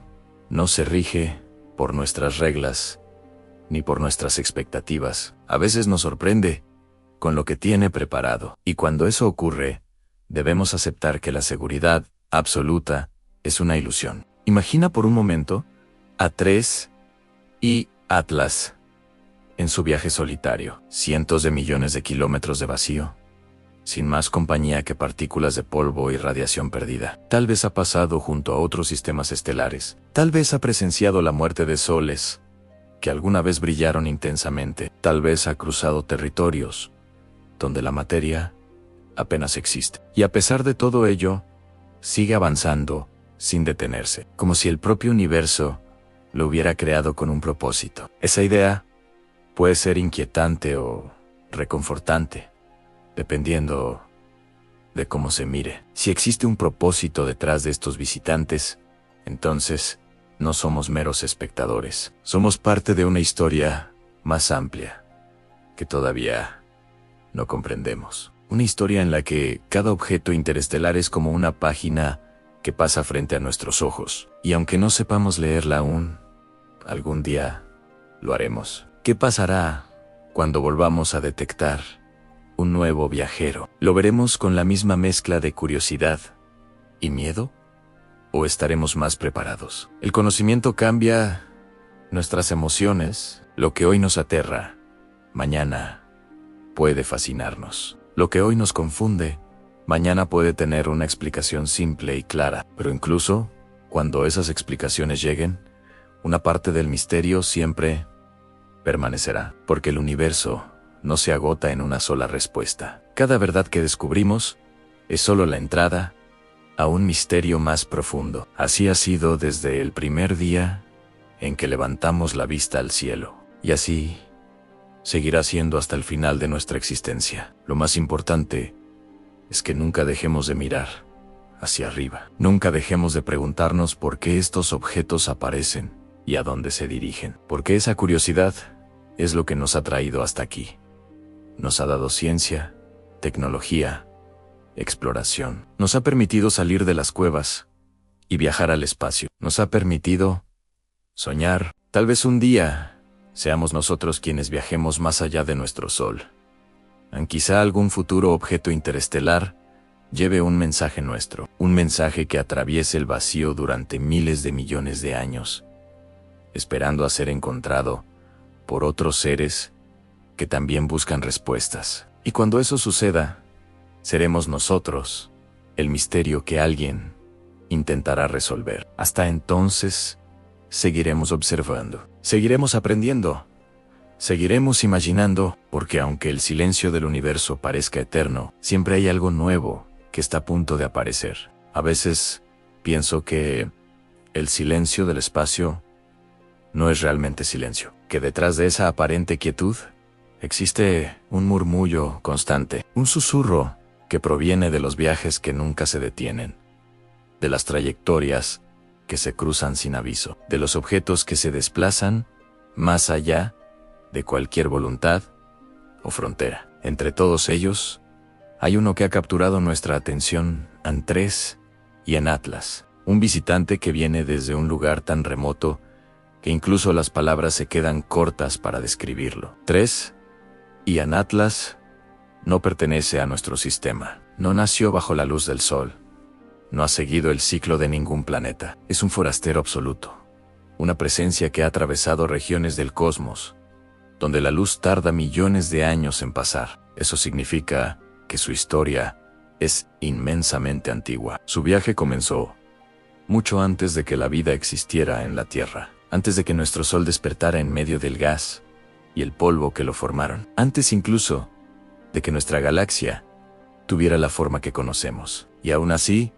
no se rige por nuestras reglas ni por nuestras expectativas. A veces nos sorprende con lo que tiene preparado. Y cuando eso ocurre, debemos aceptar que la seguridad absoluta es una ilusión. Imagina por un momento a A3 y Atlas en su viaje solitario, cientos de millones de kilómetros de vacío, sin más compañía que partículas de polvo y radiación perdida. Tal vez ha pasado junto a otros sistemas estelares. Tal vez ha presenciado la muerte de soles que alguna vez brillaron intensamente. Tal vez ha cruzado territorios donde la materia apenas existe. Y a pesar de todo ello, sigue avanzando sin detenerse, como si el propio universo lo hubiera creado con un propósito. Esa idea puede ser inquietante o reconfortante, dependiendo de cómo se mire. Si existe un propósito detrás de estos visitantes, entonces no somos meros espectadores. Somos parte de una historia más amplia que todavía no comprendemos. Una historia en la que cada objeto interestelar es como una página que pasa frente a nuestros ojos. Y aunque no sepamos leerla aún, algún día lo haremos. ¿Qué pasará cuando volvamos a detectar un nuevo viajero? ¿Lo veremos con la misma mezcla de curiosidad y miedo? ¿O estaremos más preparados? El conocimiento cambia nuestras emociones. Lo que hoy nos aterra, mañana puede fascinarnos. Lo que hoy nos confunde, mañana puede tener una explicación simple y clara. Pero incluso cuando esas explicaciones lleguen, una parte del misterio siempre permanecerá, porque el universo no se agota en una sola respuesta. Cada verdad que descubrimos es solo la entrada a un misterio más profundo. Así ha sido desde el primer día en que levantamos la vista al cielo, y así seguirá siendo hasta el final de nuestra existencia. Lo más importante es que nunca dejemos de mirar hacia arriba. Nunca dejemos de preguntarnos por qué estos objetos aparecen y a dónde se dirigen. Porque esa curiosidad es lo que nos ha traído hasta aquí. Nos ha dado ciencia, tecnología, exploración. Nos ha permitido salir de las cuevas y viajar al espacio. Nos ha permitido soñar. Tal vez un día seamos nosotros quienes viajemos más allá de nuestro Sol. Quizá algún futuro objeto interestelar lleve un mensaje nuestro, un mensaje que atraviese el vacío durante miles de millones de años, esperando a ser encontrado por otros seres que también buscan respuestas. Y cuando eso suceda, seremos nosotros el misterio que alguien intentará resolver. Hasta entonces, seguiremos observando, seguiremos aprendiendo, seguiremos imaginando, porque aunque el silencio del universo parezca eterno, siempre hay algo nuevo que está a punto de aparecer. A veces pienso que el silencio del espacio no es realmente silencio, que detrás de esa aparente quietud existe un murmullo constante, un susurro que proviene de los viajes que nunca se detienen, de las trayectorias que se cruzan sin aviso, de los objetos que se desplazan más allá de cualquier voluntad o frontera. Entre todos ellos, hay uno que ha capturado nuestra atención, A3 y en Atlas, un visitante que viene desde un lugar tan remoto que incluso las palabras se quedan cortas para describirlo. 3 y en Atlas no pertenece a nuestro sistema, no nació bajo la luz del Sol, no ha seguido el ciclo de ningún planeta. Es un forastero absoluto, una presencia que ha atravesado regiones del cosmos, donde la luz tarda millones de años en pasar. Eso significa que su historia es inmensamente antigua. Su viaje comenzó mucho antes de que la vida existiera en la Tierra, antes de que nuestro Sol despertara en medio del gas y el polvo que lo formaron, antes incluso de que nuestra galaxia tuviera la forma que conocemos. Y aún así,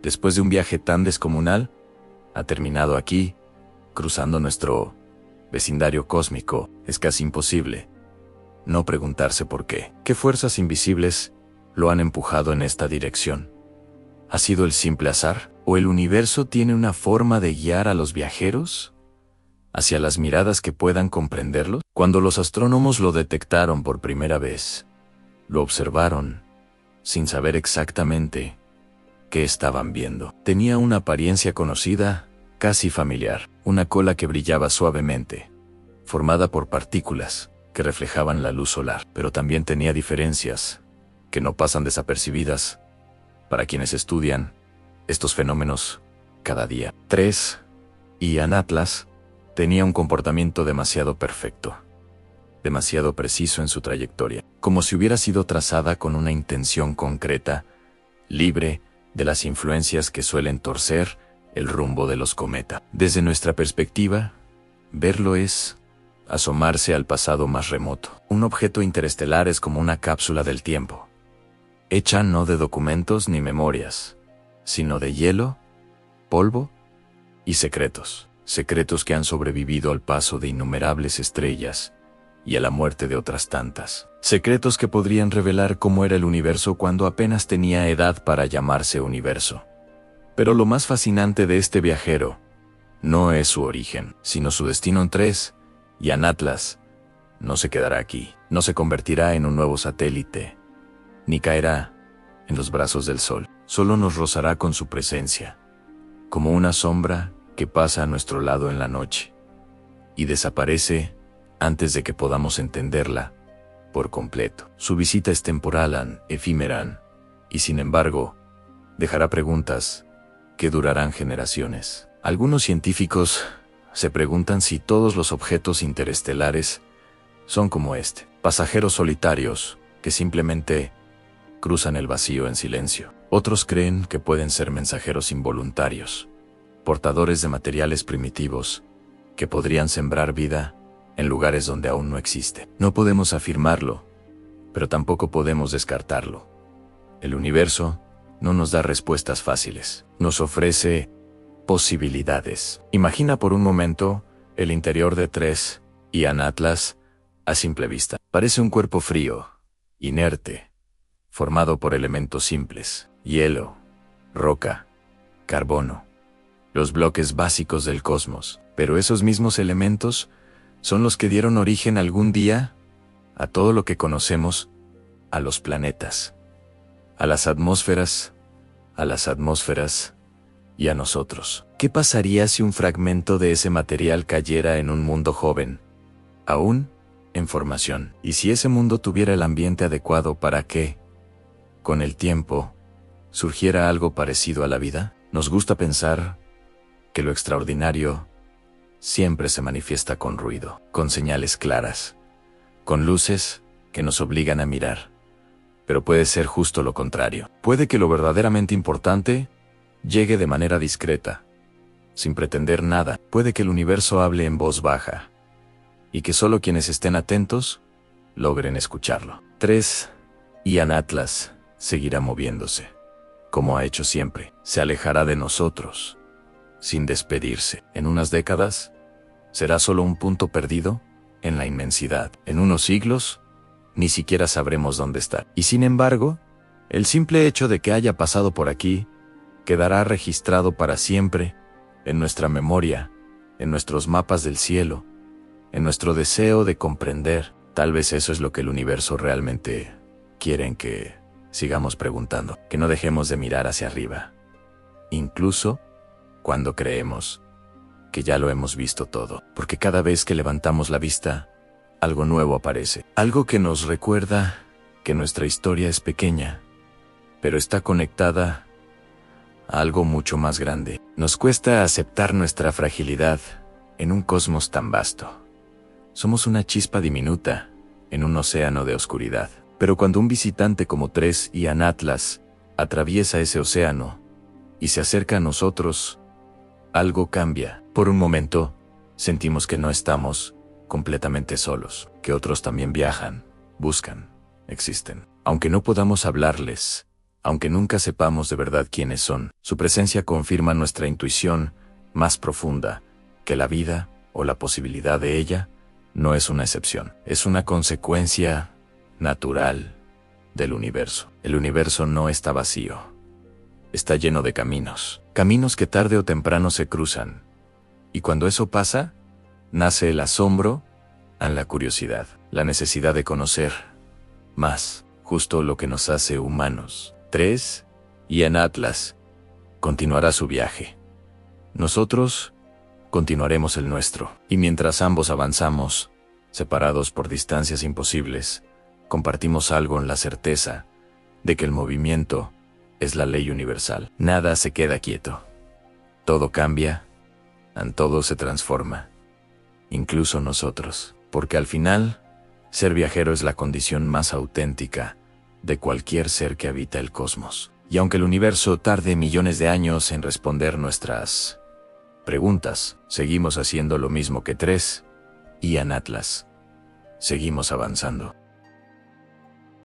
después de un viaje tan descomunal, ha terminado aquí, cruzando nuestro vecindario cósmico, es casi imposible no preguntarse por qué. ¿Qué fuerzas invisibles lo han empujado en esta dirección? ¿Ha sido el simple azar? ¿O el universo tiene una forma de guiar a los viajeros hacia las miradas que puedan comprenderlo? Cuando los astrónomos lo detectaron por primera vez, lo observaron sin saber exactamente qué estaban viendo. Tenía una apariencia conocida, casi familiar, una cola que brillaba suavemente, formada por partículas que reflejaban la luz solar, pero también tenía diferencias que no pasan desapercibidas para quienes estudian estos fenómenos cada día. 3. Ian Atlas tenía un comportamiento demasiado perfecto, demasiado preciso en su trayectoria, como si hubiera sido trazada con una intención concreta, libre de las influencias que suelen torcer el rumbo de los cometas. Desde nuestra perspectiva, verlo es asomarse al pasado más remoto. Un objeto interestelar es como una cápsula del tiempo, hecha no de documentos ni memorias, sino de hielo, polvo y secretos. Secretos que han sobrevivido al paso de innumerables estrellas y a la muerte de otras tantas. Secretos que podrían revelar cómo era el universo cuando apenas tenía edad para llamarse universo. Pero lo más fascinante de este viajero no es su origen, sino su destino en 3. Ian Atlas no se quedará aquí, no se convertirá en un nuevo satélite, ni caerá en los brazos del sol. Solo nos rozará con su presencia, como una sombra que pasa a nuestro lado en la noche y desaparece antes de que podamos entenderla por completo. Su visita es temporal, efímera, y sin embargo, dejará preguntas que durarán generaciones. Algunos científicos se preguntan si todos los objetos interestelares son como este, pasajeros solitarios que simplemente cruzan el vacío en silencio. Otros creen que pueden ser mensajeros involuntarios, portadores de materiales primitivos que podrían sembrar vida en lugares donde aún no existe. No podemos afirmarlo, pero tampoco podemos descartarlo. El universo no nos da respuestas fáciles, nos ofrece posibilidades. Imagina por un momento el interior de 3. Ian Atlas a simple vista. Parece un cuerpo frío, inerte, formado por elementos simples: hielo, roca, carbono, los bloques básicos del cosmos. Pero esos mismos elementos son los que dieron origen algún día a todo lo que conocemos, a los planetas, a las atmósferas y a nosotros. ¿Qué pasaría si un fragmento de ese material cayera en un mundo joven, aún en formación? ¿Y si ese mundo tuviera el ambiente adecuado para que, con el tiempo, surgiera algo parecido a la vida? Nos gusta pensar que lo extraordinario siempre se manifiesta con ruido, con señales claras, con luces que nos obligan a mirar. Pero puede ser justo lo contrario. Puede que lo verdaderamente importante llegue de manera discreta, sin pretender nada. Puede que el universo hable en voz baja, y que solo quienes estén atentos logren escucharlo. 3. Ian Atlas seguirá moviéndose, como ha hecho siempre. Se alejará de nosotros, sin despedirse. En unas décadas, será solo un punto perdido en la inmensidad. En unos siglos, ni siquiera sabremos dónde está. Y sin embargo, el simple hecho de que haya pasado por aquí quedará registrado para siempre en nuestra memoria, en nuestros mapas del cielo, en nuestro deseo de comprender. Tal vez eso es lo que el universo realmente quiere que sigamos preguntando, que no dejemos de mirar hacia arriba, incluso cuando creemos que ya lo hemos visto todo, porque cada vez que levantamos la vista, algo nuevo aparece, algo que nos recuerda que nuestra historia es pequeña, pero está conectada a algo mucho más grande. Nos cuesta aceptar nuestra fragilidad en un cosmos tan vasto. Somos una chispa diminuta en un océano de oscuridad. Pero cuando un visitante como 3. Ian Atlas atraviesa ese océano y se acerca a nosotros, algo cambia. Por un momento, sentimos que no estamos completamente solos, que otros también viajan, buscan, existen. Aunque no podamos hablarles, aunque nunca sepamos de verdad quiénes son, su presencia confirma nuestra intuición más profunda, que la vida o la posibilidad de ella, no es una excepción. Es una consecuencia natural del universo. El universo no está vacío. Está lleno de caminos. Caminos que tarde o temprano se cruzan. Y cuando eso pasa, nace el asombro, la curiosidad, la necesidad de conocer más, justo lo que nos hace humanos. 3. Ian Atlas continuará su viaje. Nosotros continuaremos el nuestro. Y mientras ambos avanzamos, separados por distancias imposibles, compartimos algo en la certeza de que el movimiento es la ley universal. Nada se queda quieto. Todo cambia, todo se transforma. Incluso nosotros. Porque al final, ser viajero es la condición más auténtica de cualquier ser que habita el cosmos. Y aunque el universo tarde millones de años en responder nuestras preguntas, seguimos haciendo lo mismo que 3. Ian Atlas. Seguimos avanzando.